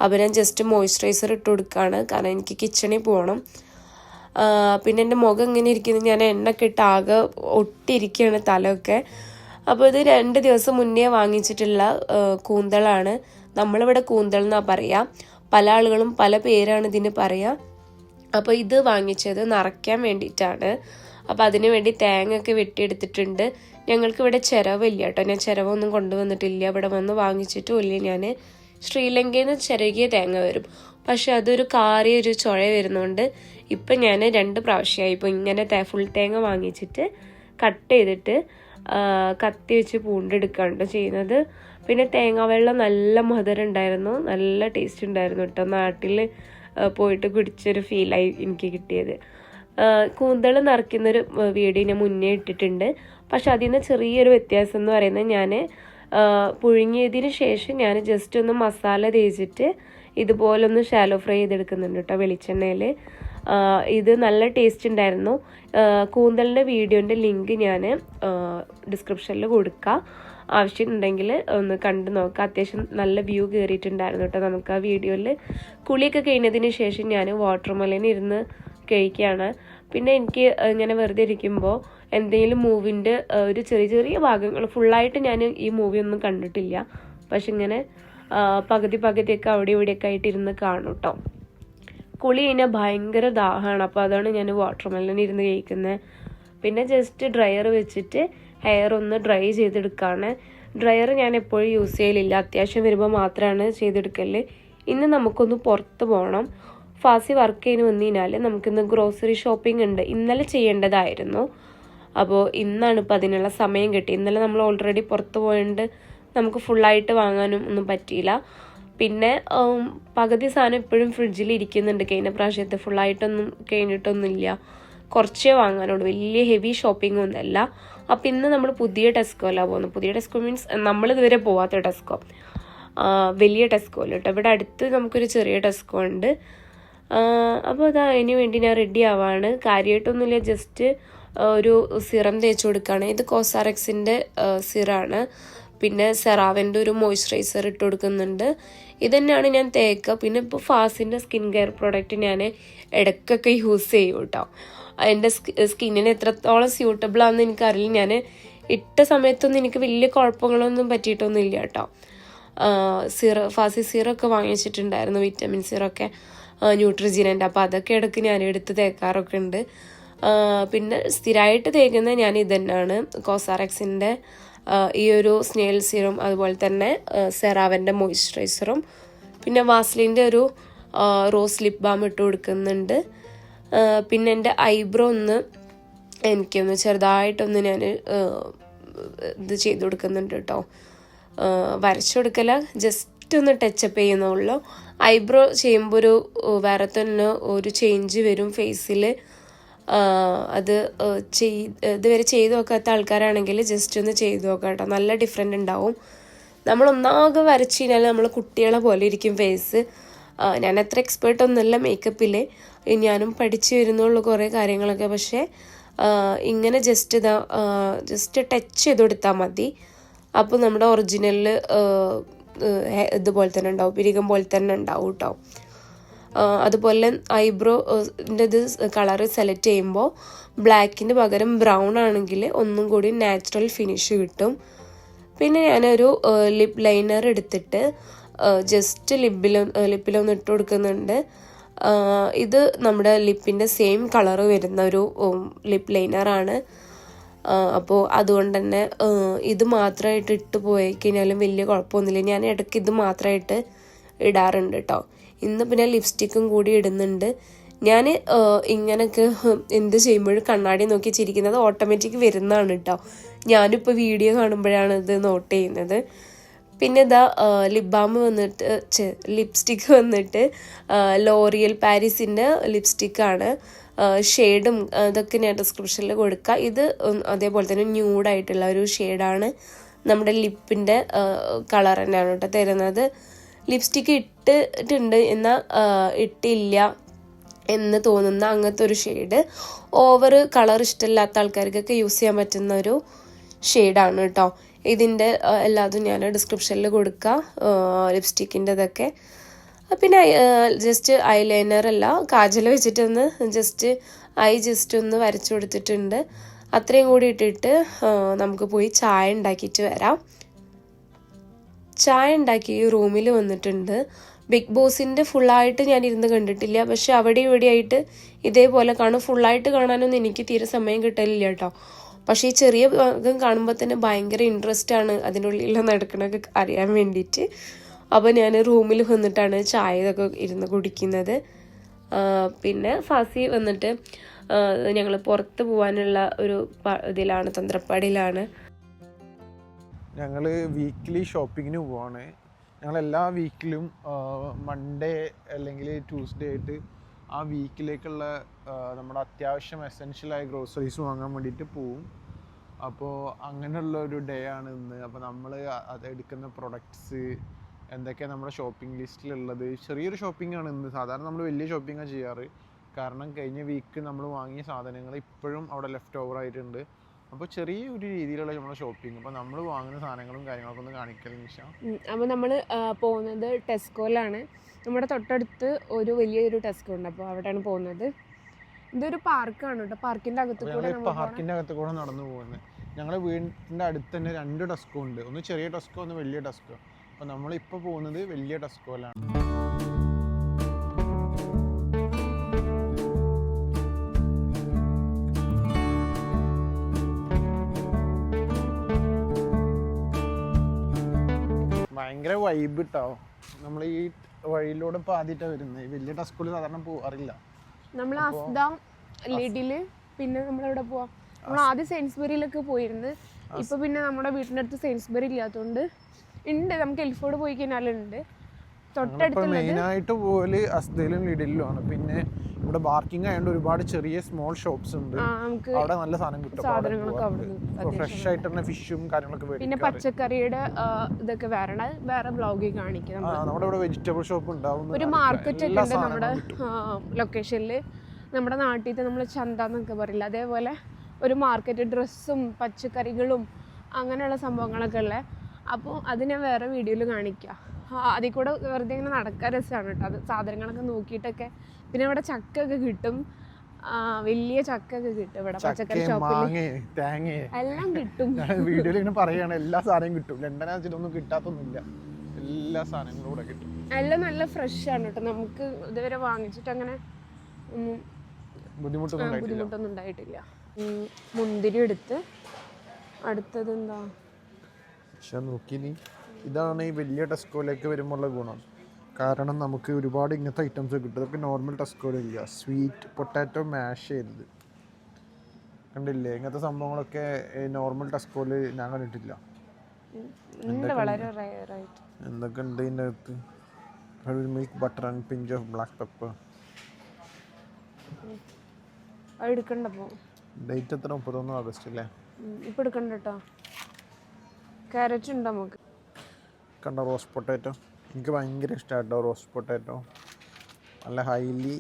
അപ്പോൾ ഞാൻ ജസ്റ്റ് മോയ്സ്ചറൈസർ ഇട്ട് കൊടുക്കുകയാണ്, കാരണം എനിക്ക് കിച്ചണിൽ പോകണം. പിന്നെ എൻ്റെ മുഖം ഇങ്ങനെ ഇരിക്കുന്നത്, ഞാൻ എണ്ണയൊക്കെ ഇട്ട് ആകെ ഒട്ടിയിരിക്കുകയാണ് തലയൊക്കെ. അപ്പോൾ ഇത് 2 ദിവസം മുന്നേ വാങ്ങിച്ചിട്ടുള്ള കൂന്തളാണ്. നമ്മളിവിടെ കൂന്തൾ എന്നാണ് പറയുക, പല ആളുകളും പല പേരാണ് ഇതിന് പറയുക. അപ്പോൾ ഇത് വാങ്ങിച്ചത് നിറയ്ക്കാൻ വേണ്ടിയിട്ടാണ്. അപ്പോൾ അതിന് വേണ്ടി തേങ്ങയൊക്കെ വെട്ടിയെടുത്തിട്ടുണ്ട്. ഞങ്ങൾക്ക് ഇവിടെ ചിരവില്ല കേട്ടോ, ഞാൻ ചിരവൊന്നും കൊണ്ടുവന്നിട്ടില്ല. ഇവിടെ വന്ന് വാങ്ങിച്ചിട്ടുമില്ല. ഞാൻ ശ്രീലങ്കയിൽ നിന്ന് ചിരകിയ തേങ്ങ വരും, പക്ഷെ അതൊരു കാറിയ ഒരു ചുഴ വരുന്നതുകൊണ്ട് ഇപ്പം ഞാൻ 2 പ്രാവശ്യമായി ഇപ്പോൾ ഇങ്ങനെ ഫുൾ തേങ്ങ വാങ്ങിച്ചിട്ട് കട്ട് ചെയ്തിട്ട് കത്തി വെച്ച് പൂണ്ടെടുക്കുകയാണ് ചെയ്യുന്നത്. പിന്നെ തേങ്ങാവെള്ളം നല്ല മധുരം ഉണ്ടായിരുന്നു, നല്ല ടേസ്റ്റ് ഉണ്ടായിരുന്നു കേട്ടോ. നാട്ടിൽ പോയിട്ട് കുടിച്ചൊരു ഫീലായി എനിക്ക് കിട്ടിയത്. കൂന്തൾ നിറയ്ക്കുന്നൊരു വീഡിയോ ഞാൻ മുന്നേ ഇട്ടിട്ടുണ്ട്, പക്ഷെ അതിൽ നിന്ന് ചെറിയൊരു വ്യത്യാസം എന്ന് പറയുന്നത്, ഞാൻ പുഴുങ്ങിയതിന് ശേഷം ഞാൻ ജസ്റ്റ് ഒന്ന് മസാല തേച്ചിട്ട് ഇതുപോലൊന്ന് ഷാലോ ഫ്രൈ ചെയ്തെടുക്കുന്നുണ്ട് കേട്ടോ വെളിച്ചെണ്ണയിൽ. ഇത് നല്ല ടേസ്റ്റ് ഉണ്ടായിരുന്നു. കൂന്തലിൻ്റെ വീഡിയോൻ്റെ ലിങ്ക് ഞാൻ ഡിസ്ക്രിപ്ഷനിൽ കൊടുക്കാം, ആവശ്യമുണ്ടെങ്കിൽ ഒന്ന് കണ്ടു നോക്കാം. അത്യാവശ്യം നല്ല വ്യൂ കയറിയിട്ടുണ്ടായിരുന്നു കേട്ടോ നമുക്ക് ആ വീഡിയോയിൽ. കുളിയൊക്കെ കഴിഞ്ഞതിന് ശേഷം ഞാൻ വാട്ടർ മെലൻ ഇരുന്ന് കഴിക്കുകയാണ്. പിന്നെ എനിക്ക് ഇങ്ങനെ വെറുതെ ഇരിക്കുമ്പോൾ എന്തെങ്കിലും മൂവിൻ്റെ ഒരു ചെറിയ ചെറിയ ഭാഗങ്ങൾ, ഫുള്ളായിട്ട് ഞാൻ ഈ മൂവി ഒന്നും കണ്ടിട്ടില്ല, പക്ഷെ ഇങ്ങനെ പകുതിയൊക്കെ അവിടെ ഇവിടെയൊക്കെ ആയിട്ട് ഇരുന്ന് കാണും കേട്ടോ. കുളി കഴിഞ്ഞാൽ ഭയങ്കര ദാഹമാണ്, അപ്പോൾ അതാണ് ഞാൻ വാട്ടർ മെലൻ ഇരുന്ന് കഴിക്കുന്നത്. പിന്നെ ജസ്റ്റ് ഡ്രയർ വെച്ചിട്ട് ഹെയർ ഒന്ന് ഡ്രൈ ചെയ്തെടുക്കുകയാണ്. ഡ്രയർ ഞാൻ എപ്പോഴും യൂസ് ചെയ്യലില്ല, അത്യാവശ്യം വരുമ്പോൾ മാത്രമാണ് ചെയ്തെടുക്കല്. ഇന്ന് നമുക്കൊന്ന് പുറത്ത് പോകണം. ഫാസി വർക്ക് ചെയ്യുന്ന വന്നു കഴിഞ്ഞാൽ നമുക്കിന്ന് ഗ്രോസറി ഷോപ്പിംഗ് ഉണ്ട്, ഇന്നലെ ചെയ്യേണ്ടതായിരുന്നു. അപ്പോൾ ഇന്നാണ് ഇപ്പോൾ അതിനുള്ള സമയം കിട്ടി. ഇന്നലെ നമ്മൾ ഓൾറെഡി പുറത്ത് പോയതുകൊണ്ട് നമുക്ക് ഫുള്ളായിട്ട് വാങ്ങാനും ഒന്നും പറ്റിയില്ല. പിന്നെ പകുതി സാധനം ഇപ്പോഴും ഫ്രിഡ്ജിൽ ഇരിക്കുന്നുണ്ട്, കഴിഞ്ഞ പ്രാവശ്യത്തെ ഫുള്ളായിട്ടൊന്നും കഴിഞ്ഞിട്ടൊന്നുമില്ല, കുറച്ചേ വാങ്ങാനുള്ളൂ, വലിയ ഹെവി ഷോപ്പിംഗ് ഒന്നുമല്ല. അപ്പം ഇന്ന് നമ്മൾ പുതിയ ടെസ്കോയിലാണ് പോകുന്നത്. പുതിയ ടെസ്കോ മീൻസ് നമ്മളിതുവരെ പോവാത്ത ടെസ്കോ, വലിയ ടെസ്കോയിൽ കേട്ടോ. ഇവിടെ അടുത്ത് നമുക്കൊരു ചെറിയ ടെസ്കോ ഉണ്ട്. അപ്പോൾ അതിന് വേണ്ടി ഞാൻ റെഡി ആവാണ്. കാര്യമായിട്ടൊന്നുമില്ല, ജസ്റ്റ് ഒരു സിറം തേച്ച് കൊടുക്കുകയാണ്. ഇത് കോസാറെക്സിൻ്റെ സിറാണ്. പിന്നെ സെറാവൻ്റെ ഒരു മോയ്സ്ചറൈസർ ഇട്ട് കൊടുക്കുന്നുണ്ട്. ഇതന്നെയാണ് ഞാൻ തേക്കുക. പിന്നെ ഇപ്പോൾ ഫാസിൻ്റെ സ്കിൻ കെയർ പ്രോഡക്റ്റ് ഞാൻ ഇടയ്ക്കൊക്കെ യൂസ് ചെയ്യും കേട്ടോ. എൻ്റെ സ്കിന്നിന് എത്രത്തോളം സ്യൂട്ടബിൾ ആണെന്ന് എനിക്കറിയില്ല. ഞാൻ ഇട്ട സമയത്തൊന്നും എനിക്ക് വലിയ കുഴപ്പങ്ങളൊന്നും പറ്റിയിട്ടൊന്നും ഇല്ല കേട്ടോ. ഫാസി സീറൊക്കെ വാങ്ങിച്ചിട്ടുണ്ടായിരുന്നു, വിറ്റമിൻ സീറൊക്കെ, ന്യൂട്രിജിനൻ്റെ. അപ്പോൾ അതൊക്കെ ഇടയ്ക്ക് ഞാൻ എടുത്ത് തേക്കാറൊക്കെ ഉണ്ട്. പിന്നെ സ്ഥിരമായിട്ട് തേക്കുന്നത് ഞാൻ ഇതന്നെയാണ്, കോസാറെക്സിൻ്റെ ഈ ഒരു സ്നെയിൽ സീറും, അതുപോലെ തന്നെ സെറാവൻ്റെ മോയ്സ്ചറൈസറും, പിന്നെ വാസ്ലിൻ്റെ ഒരു റോസ് ലിപ് ബാം ഇട്ട് കൊടുക്കുന്നുണ്ട്. പിന്നെ എൻ്റെ ഐബ്രോ എനിക്കൊന്ന് ചെറുതായിട്ടൊന്ന് ഞാൻ ഇത് ചെയ്ത് കൊടുക്കുന്നുണ്ട് കേട്ടോ. വരച്ചു കൊടുക്കല, ജസ്റ്റ് ഒന്ന് ടച്ചപ്പ് ചെയ്യുന്നുള്ളൂ. ഐബ്രോ ചെയ്യുമ്പോൾ വേറെ തന്നെ ഒരു ചേഞ്ച് വരും ഫേസിൽ. അത് ഇതുവരെ ചെയ്ത് നോക്കാത്ത ആൾക്കാരാണെങ്കിൽ ജസ്റ്റ് ഒന്ന് ചെയ്ത് നോക്കാം കേട്ടോ, നല്ല ഡിഫറെൻ്റ് ഉണ്ടാവും. നമ്മളൊന്നാകെ വരച്ച് കഴിഞ്ഞാൽ നമ്മൾ കുട്ടികളെ പോലെ ഇരിക്കും ഫേസ്. ഞാൻ അത്ര എക്സ്പേർട്ടൊന്നുമല്ല മേക്കപ്പിൽ, ഞാനും പഠിച്ചു വരുന്നുള്ളൂ കുറേ കാര്യങ്ങളൊക്കെ. പക്ഷേ ഇങ്ങനെ ജസ്റ്റ് ടച്ച് ചെയ്ത് കൊടുത്താൽ മതി. അപ്പോൾ നമ്മുടെ ഒറിജിനലിൽ ഇതുപോലെ തന്നെ ഉണ്ടാവും, പിരികം പോലെ തന്നെ ഉണ്ടാവും കേട്ടോ. അതുപോലെ ഐബ്രോൻ്റെ ഇത് കളറ് സെലക്ട് ചെയ്യുമ്പോൾ ബ്ലാക്കിന് പകരം ബ്രൗൺ ആണെങ്കിൽ ഒന്നും കൂടി നാച്ചുറൽ ഫിനിഷ് കിട്ടും. പിന്നെ ഞാനൊരു ലിപ് ലൈനർ എടുത്തിട്ട് ജസ്റ്റ് ലിപ്പിലൊന്ന് ഇട്ട് കൊടുക്കുന്നുണ്ട്. ഇത് നമ്മുടെ ലിപ്പിൻ്റെ സെയിം കളറ് വരുന്ന ഒരു ലിപ് ലൈനറാണ്. അപ്പോൾ അതുകൊണ്ട് തന്നെ ഇത് മാത്രമായിട്ട് ഇട്ട് പോയി കഴിഞ്ഞാലും വലിയ കുഴപ്പമൊന്നുമില്ല. ഞാൻ ഇടയ്ക്ക് ഇത് മാത്രമായിട്ട് ഇടാറുണ്ട് കേട്ടോ. ഇന്ന് പിന്നെ ലിപ്സ്റ്റിക്കും കൂടി ഇടുന്നുണ്ട്. ഞാൻ ഇങ്ങനെയൊക്കെ എന്ത് ചെയ്യുമ്പോഴും കണ്ണാടി നോക്കി ചിരിക്കുന്നത് ഓട്ടോമാറ്റിക് വരുന്നതാണ് കേട്ടോ. ഞാനിപ്പോൾ വീഡിയോ കാണുമ്പോഴാണ് ഇത് നോട്ട് ചെയ്യുന്നത്. പിന്നെ ഇതാ ലിപ് ബാം ലിപ്സ്റ്റിക്ക് വന്നിട്ട് ലോറിയൽ പാരീസിൻ്റെ ലിപ്സ്റ്റിക്കാണ്. ഷെയ്ഡും ഇതൊക്കെ ഞാൻ ഡിസ്ക്രിപ്ഷനിൽ കൊടുക്കാം. ഇത് അതേപോലെ തന്നെ ന്യൂഡായിട്ടുള്ള ഒരു ഷെയ്ഡാണ്. നമ്മുടെ ലിപ്പിൻ്റെ കളർ തന്നെയാണ് കേട്ടോ തരുന്നത്. ലിപ്സ്റ്റിക്ക് ഇട്ടിട്ടുണ്ട് എന്നാൽ ഇട്ടില്ല എന്ന് തോന്നുന്ന അങ്ങനത്തെ ഒരു ഷെയ്ഡ്. ഓവർ കളർ ഇഷ്ടമില്ലാത്ത ആൾക്കാർക്കൊക്കെ യൂസ് ചെയ്യാൻ പറ്റുന്ന ഒരു ഷെയ്ഡാണ് കേട്ടോ. ഇതിൻ്റെ എല്ലാതും ഞാൻ ഡിസ്ക്രിപ്ഷനിൽ കൊടുക്കാം, ലിപ്സ്റ്റിക്കിൻ്റെ ഇതൊക്കെ. പിന്നെ ജസ്റ്റ് ഐലൈനർ അല്ല, കാജൽ വെച്ചിട്ടൊന്ന് ജസ്റ്റ് ഒന്ന് വരച്ചു കൊടുത്തിട്ടുണ്ട്. അത്രയും കൂടി ഇട്ടിട്ട് നമുക്ക് പോയി ചായ ഉണ്ടാക്കിയിട്ട് വരാം. ചായ ഉണ്ടാക്കി റൂമിൽ വന്നിട്ടുണ്ട്. ബിഗ് ബോസിൻ്റെ ഫുള്ളായിട്ട് ഞാൻ ഇരുന്ന് കണ്ടിട്ടില്ല, പക്ഷെ അവിടെ ഇവിടെ ആയിട്ട് ഇതേപോലെ കാണും. ഫുള്ളായിട്ട് കാണാനൊന്നും എനിക്ക് തീരെ സമയം കിട്ടലില്ല കേട്ടോ. പക്ഷേ ഈ ചെറിയ ഭാഗം കാണുമ്പോൾ തന്നെ ഭയങ്കര ഇൻട്രസ്റ്റ് ആണ് അതിൻ്റെ ഉള്ളിൽ നടക്കണതൊക്കെ അറിയാൻ വേണ്ടിയിട്ട്. അപ്പോൾ ഞാൻ റൂമിൽ വന്നിട്ടാണ് ചായ ഇതൊക്കെ ഇരുന്ന് കുടിക്കുന്നത്. പിന്നെ ഫാസി വന്നിട്ട് ഞങ്ങൾ പുറത്ത് പോകാനുള്ള ഒരു ഇതിലാണ്, തന്ത്രപ്പാടിയിലാണ്. ഞങ്ങൾ വീക്ക്ലി ഷോപ്പിങ്ങിന് പോവാണ്. ഞങ്ങളെല്ലാ വീക്കിലും മൺഡേ അല്ലെങ്കിൽ ട്യൂസ്ഡേ ആയിട്ട് ആ വീക്കിലേക്കുള്ള നമ്മുടെ അത്യാവശ്യം എസെൻഷ്യലായ ഗ്രോസറീസ് വാങ്ങാൻ വേണ്ടിയിട്ട് പോവും. അപ്പോൾ അങ്ങനെയുള്ള ഒരു ഡേ ആണ് ഇന്ന്. അപ്പോൾ നമ്മൾ അത് എടുക്കുന്ന പ്രൊഡക്ട്സ് എന്തൊക്കെയാണ് നമ്മുടെ ഷോപ്പിംഗ് ലിസ്റ്റിലുള്ളത്. ചെറിയൊരു ഷോപ്പിംഗ് ആണ് ഇന്ന്. സാധാരണ നമ്മൾ വലിയ ഷോപ്പിംഗാണ് ചെയ്യാറ്. കാരണം കഴിഞ്ഞ വീക്ക് നമ്മൾ വാങ്ങിയ സാധനങ്ങൾ ഇപ്പോഴും അവിടെ ലെഫ്റ്റ് ഓവർ ആയിട്ടുണ്ട്. അപ്പോൾ ചെറിയൊരു രീതിയിലുള്ള നമ്മുടെ ഷോപ്പിംഗ്. അപ്പോൾ നമ്മൾ വാങ്ങുന്ന സാധനങ്ങളും കാര്യങ്ങളൊക്കെ ഒന്ന് കാണിക്കല് നിഷ. അപ്പോൾ നമ്മൾ പോകുന്നത് ടെസ്കോയിലാണ്. നമ്മുടെ തൊട്ടടുത്ത് ഒരു വലിയൊരു ടെസ്കോ ഉണ്ട്, അപ്പോൾ അവിടെയാണ് പോകുന്നത്. ഇതൊരു പാർക്കാണ് കേട്ടോ. പാർക്കിൻ്റെ അകത്ത് കൂടെ നടന്നു പോകുന്നത്. ഞങ്ങളുടെ വീടിൻ്റെ അടുത്ത് തന്നെ 2 ടെസ്കോ ഉണ്ട്. ഒന്ന് ചെറിയ ടെസ്കോ, ഒന്ന് വലിയ ടെസ്കോ. അപ്പോൾ നമ്മളിപ്പോൾ പോകുന്നത് വലിയ ടെസ്കോയിലാണ്. ഭയങ്കര വൈബ് ഇട്ടോ. നമ്മൾ ഈ വഴിയിലൂടെ ഇപ്പോൾ ആദ്യമായിട്ടാണ് വരുന്നത്. ഈ വലിയ ടെസ്കോയിൽ സാധാരണ പോകാറില്ല. നമ്മൾ അസ്ദാം ലിഡില്, പിന്നെ നമ്മളെവിടെ പോവാം, നമ്മൾ ആദ്യം സെയിൻസ്ബറിയിലൊക്കെ പോയിരുന്നത്. ഇപ്പൊ പിന്നെ നമ്മുടെ വീടിൻ്റെ അടുത്ത് സെയിൻസ്ബറി ഇല്ലാത്തതുകൊണ്ട് ഉണ്ട്, നമുക്ക് എൽഫോർഡ് പോയി കഴിഞ്ഞാലുണ്ട്. തൊട്ടടുത്ത് മെയിനായിട്ട് പോലെ അസ്ദയിലും ലിഡിലുമാണ്. പിന്നെ ഇവിടെ പാർക്കിംഗ് ആയതുകൊണ്ട് ഒരുപാട് ചെറിയ സ്മോൾ ഷോപ്സ് ഉണ്ട്. അവിടെ നല്ല സാധനം കിട്ടും, ഫ്രഷ് ആയിട്ട് തന്നെ ഫിഷും കാര്യങ്ങളൊക്കെ. പിന്നെ പച്ചക്കറിയുടെ ഇതൊക്കെ വേറെ ബ്ലോഗിൽ കാണിക്കാം. നമ്മുടെ ഇവിടെ വെജിറ്റബിൾ ഷോപ്പ് ഉണ്ടാവും. ഒരു മാർക്കറ്റ് ഒക്കെ ഉണ്ട് നമ്മുടെ ലൊക്കേഷനിൽ. നമ്മുടെ നാട്ടിൽ നമ്മൾ ചന്ത എന്നൊക്കെ പറയില്ല, അതേപോലെ ഒരു മാർക്കറ്റ്, ഡ്രസ്സും പച്ചക്കറികളും അങ്ങനെയുള്ള സംഭവങ്ങളൊക്കെ ഉള്ളത്. അപ്പോൾ അത് ഞാൻ വേറെ വീഡിയോയിൽ കാണിക്കാം. അതിൽ കൂടെ വെറുതെ ഇങ്ങനെ നടക്കാൻ രസമാണ് കേട്ടോ. അത് സാധനങ്ങളൊക്കെ നോക്കിയിട്ടൊക്കെ. പിന്നെ ഇവിടെ ചക്കൊക്കെ കിട്ടും, വലിയ ചക്കൊക്കെ കിട്ടും ഇവിടെ പച്ചക്കറി ഷോപ്പിൽ, എല്ലാം കിട്ടും. വീഡിയോയിൽ ഇങ്ങനെ പറയാണ് എല്ലാ സാധനവും കിട്ടും. ലണ്ടനാച്ചിട്ടൊന്നും കിട്ടാത്തൊന്നുമില്ല, എല്ലാ സാധനങ്ങളും ഇവിടെ കിട്ടും. എല്ലാം നല്ല ഫ്രഷ് ആണ് കേട്ടോ. നമുക്ക് ഇതുവരെ വാങ്ങിച്ചിട്ട് അങ്ങനെ ഒന്നും ബുദ്ധിമുട്ടൊന്നും ഉണ്ടായിട്ടില്ല. മുന്തിരി എടുത്ത് അടുത്തത് എന്താ പക്ഷെ നോക്കി നീ, ഇതാണ് ഈ വലിയ ടെസ്കോയിലേക്ക് വരുമ്പോഴുള്ള ഗുണം. കാരണം നമുക്ക് ഒരുപാട് ഇങ്ങനത്തെ ഐറ്റംസ് കിട്ടും. ഇതൊക്കെ നോർമൽ ടെസ്കോയിലില്ല. സ്വീറ്റ് പൊട്ടാറ്റോ മാഷ് ചെയ്തത് കണ്ടില്ലേ? ഇങ്ങനത്തെ സംഭവങ്ങളൊക്കെ നോർമൽ ടെസ്കോയിൽ ഞാൻ കണ്ടിട്ടില്ല. എന്തൊക്കെ ഉണ്ട് ഇതിൻ്റെ അകത്ത്? Milk butter and pinch of black pepper. Date എത്ര? 31 ഓഗസ്റ്റ് അല്ലേ? ഇപ്പം എടുക്കണ്ട കേട്ടോ. ക്യാരറ്റ് ഉണ്ടോ നമുക്ക്? കണ്ടോ റോസ്റ്റ് പൊട്ടാറ്റോ? എനിക്ക് ഭയങ്കര ഇഷ്ടമായിട്ടോ റോസ്റ്റ് പൊട്ടാറ്റോ. നല്ല ഹൈലി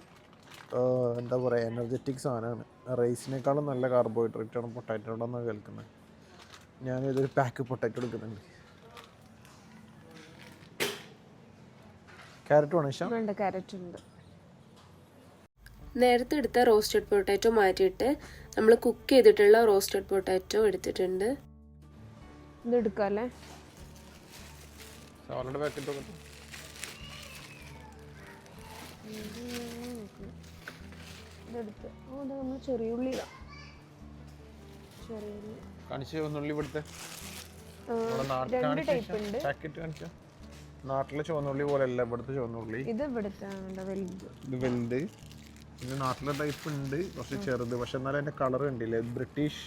എന്താ പറയുക, എനർജറ്റിക് സാധനമാണ്. റൈസിനേക്കാളും നല്ല കാർബോഹൈഡ്രേറ്റ് ആണ് പൊട്ടാറ്റോടെന്ന് കേൾക്കുന്നത്. ഞാനിതൊരു പാക്ക് പൊട്ടാറ്റോ എടുക്കുന്നുണ്ട്. ക്യാരറ്റ് വേണം ഇഷ്ടം? വേണ്ട, ക്യാരറ്റ് ഉണ്ട്. നേരത്തെ എടുത്ത റോസ്റ്റഡ് പൊട്ടാറ്റോ മാറ്റിയിട്ട് നമ്മൾ കുക്ക് ചെയ്തിട്ടുള്ള റോസ്റ്റഡ് പൊട്ടാറ്റോ എടുത്തിട്ടുണ്ട്. ഇത് എടുക്കാല്ലേ? സാലഡ് പാക്കറ്റ് ഒക്കെ ഇതെടുത്ത്. അത് നമ്മൾ ചെറിയ ഉള്ളിയിലാണ്. കാണിച്ച് ഒന്നുള്ളി ഇവിടുത്തെ നാട്ടിലെ ചുവന്നുള്ളി പോലെയല്ല ഇവിടുത്തെ ചുവന്നുള്ളി. ഇത് ഇവിടുത്തെ ഇത് വലുത്. പിന്നെ നാട്ടിലെ ടൈപ്പ് ഉണ്ട്, കുറച്ച് ചെറുത്. പക്ഷെ എന്നാലും അതിന്റെ കളർ കണ്ടില്ലേ? ബ്രിട്ടീഷ്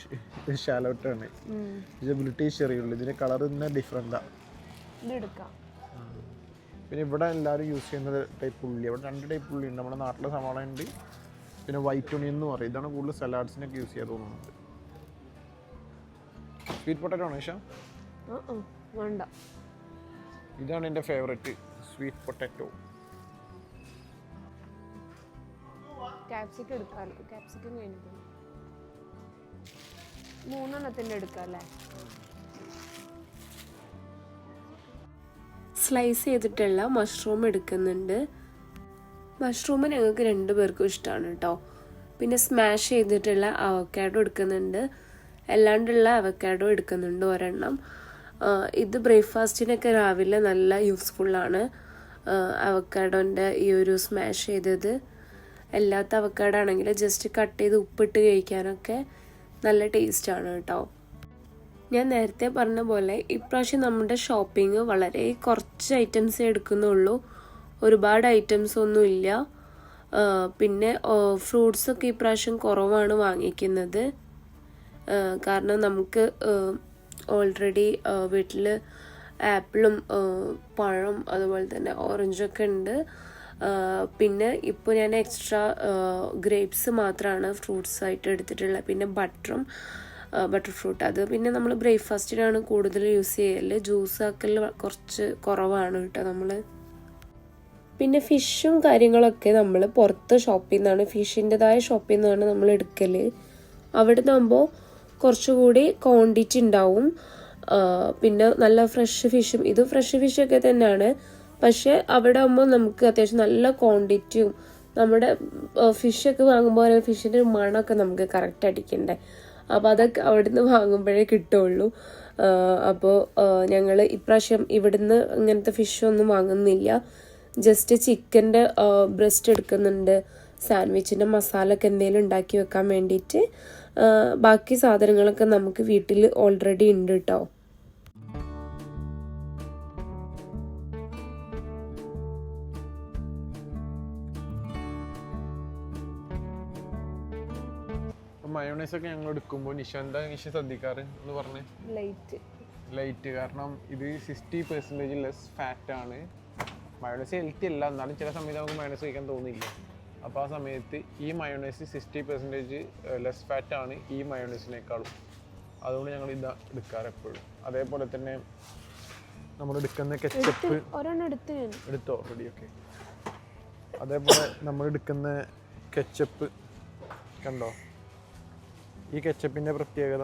ഷാലോട്ടാണ്. ഇത് ബ്രിട്ടീഷ് ചെറിയുള്ളൂ. ഇതിന്റെ കളർ തന്നെ ഡിഫറെന്റാ. പിന്നെ ഇവിടെ എല്ലാവരും യൂസ് ചെയ്യുന്ന ടൈപ്പ് ഉള്ളി. ഇവിടെ 2 ടൈപ്പ് ഉള്ളി ഉണ്ട്. നമ്മുടെ നാട്ടിലെ സവാള ഉണ്ട്, പിന്നെ വൈറ്റ് ഒണിയൻ എന്ന് പറയും. ഇതാണ് കൂടുതൽ സലാഡ്സിനൊക്കെ യൂസ് ചെയ്യാൻ തോന്നുന്നത്. സ്വീറ്റ് പൊട്ടാറ്റോ ആണോ ഇഷ്ടം? വേണ്ട, ഇതാണ് എൻ്റെ ഫേവറേറ്റ്, സ്വീറ്റ് പൊട്ടാറ്റോ. ക്യാപ്സിക്കം എടുക്കാമല്ലോ. ക്യാപ്സിക്കം കഴിഞ്ഞിട്ടുണ്ട്. 3 എണ്ണത്തിൻ്റെ എടുക്കാം അല്ലേ? സ്ലൈസ് ചെയ്തിട്ടുള്ള മഷ്റൂം എടുക്കുന്നുണ്ട്. മഷ്റൂം ഞങ്ങൾക്ക് 2 പേർക്കും ഇഷ്ടമാണ് കേട്ടോ. പിന്നെ സ്മാഷ് ചെയ്തിട്ടുള്ള അവക്കാഡോ എടുക്കുന്നുണ്ട്. അല്ലാണ്ടുള്ള അവക്കാഡോ എടുക്കുന്നുണ്ട് ഒരെണ്ണം. ഇത് ബ്രേക്ക്ഫാസ്റ്റിനൊക്കെ രാവിലെ നല്ല യൂസ്ഫുള്ളാണ്. അവക്കാഡോൻ്റെ ഈ ഒരു സ്മാഷ് ചെയ്തത്. അല്ലാത്ത അവക്കാഡോ ആണെങ്കിൽ ജസ്റ്റ് കട്ട് ചെയ്ത് ഉപ്പിട്ട് കഴിക്കാനൊക്കെ നല്ല ടേസ്റ്റാണ് കേട്ടോ. ഞാൻ നേരത്തെ പറഞ്ഞ പോലെ ഇപ്രാവശ്യം നമ്മുടെ ഷോപ്പിംഗ് വളരെ കുറച്ച് ഐറ്റംസേ എടുക്കുന്നുള്ളൂ, ഒരുപാട് ഐറ്റംസ് ഒന്നും ഇല്ല. പിന്നെ ഫ്രൂട്ട്സൊക്കെ ഇപ്രാവശ്യം കുറവാണ് വാങ്ങിക്കുന്നത്. കാരണം നമുക്ക് ഓൾറെഡി വീട്ടിൽ ആപ്പിളും പഴം അതുപോലെ തന്നെ ഓറഞ്ചൊക്കെ ഉണ്ട്. പിന്നെ ഇപ്പോൾ ഞാൻ എക്സ്ട്രാ ഗ്രേപ്സ് മാത്രമാണ് ഫ്രൂട്ട്സ് ആയിട്ട് എടുത്തിട്ടുള്ളത്. പിന്നെ ബട്ടർ ഫ്രൂട്ട്, അത് പിന്നെ നമ്മൾ ബ്രേക്ക്ഫാസ്റ്റിനാണ് കൂടുതൽ യൂസ് ചെയ്യൽ. ജ്യൂസ് ആക്കൽ കുറച്ച് കുറവാണ് കേട്ടോ നമ്മൾ. പിന്നെ ഫിഷും കാര്യങ്ങളൊക്കെ നമ്മൾ പുറത്ത് ഷോപ്പിൽ നിന്നാണ്, ഫിഷിൻ്റെതായ ഷോപ്പിൽ നിന്നാണ് നമ്മൾ എടുക്കൽ. അവിടെ നിന്നാകുമ്പോൾ കുറച്ചുകൂടി ക്വാണ്ടിറ്റി ഉണ്ടാവും. പിന്നെ നല്ല ഫ്രഷ് ഫിഷും, ഇത് ഫ്രഷ് ഫിഷൊക്കെ തന്നെയാണ്. പക്ഷെ അവിടെ ആകുമ്പോൾ നമുക്ക് അത്യാവശ്യം നല്ല ക്വാണ്ടിറ്റിയും, നമ്മുടെ ഫിഷൊക്കെ വാങ്ങുമ്പോൾ ഫിഷിൻ്റെ ഒരു മണമൊക്കെ നമുക്ക് കറക്റ്റ് അടിക്കണ്ടേ. അപ്പോൾ അതൊക്കെ അവിടുന്ന് വാങ്ങുമ്പോഴേ കിട്ടുള്ളൂ. അപ്പോൾ ഞങ്ങൾ ഇപ്രാവശ്യം ഇവിടുന്ന് ഇങ്ങനത്തെ ഫിഷൊന്നും വാങ്ങുന്നില്ല. ജസ്റ്റ് ചിക്കൻ്റെ ബ്രസ്റ്റ് എടുക്കുന്നുണ്ട്, സാൻഡ്വിച്ചിൻ്റെ മസാലയൊക്കെ എന്തെങ്കിലും ഉണ്ടാക്കി വെക്കാൻ വേണ്ടിയിട്ട്. ബാക്കി സാധനങ്ങളൊക്കെ നമുക്ക് വീട്ടിൽ ഓൾറെഡി ഉണ്ട് കേട്ടോ. മയോണൈസ് ഒക്കെ ഞങ്ങൾ എടുക്കുമ്പോൾ നിഷ ശ്രദ്ധിക്കാറ് എന്ന് പറഞ്ഞേ? ലൈറ്റ്. കാരണം ഇത് 60% ലെസ് ഫാറ്റ് ആണ്. മയോണൈസ് ഹെൽത്തി അല്ല, എന്നാലും ചില സമയത്ത് നമുക്ക് മയോണൈസ് കഴിക്കാൻ തോന്നില്ല. അപ്പോൾ ആ സമയത്ത് ഈ മയോണൈസ് 60% ലെസ് ഫാറ്റ് ആണ് ഈ മയോണൈസിനേക്കാളും. അതുകൊണ്ട് ഞങ്ങൾ ഇതാ എടുക്കാറ് എപ്പോഴും. അതേപോലെ തന്നെ നമ്മൾ എടുക്കുന്ന കെച്ചപ്പ് എടുത്തോ റെഡി? ഓക്കെ. അതേപോലെ നമ്മൾ എടുക്കുന്ന കെച്ചപ്പ് കണ്ടോ? ഈ കെച്ചപ്പിൻ്റെ പ്രത്യേകത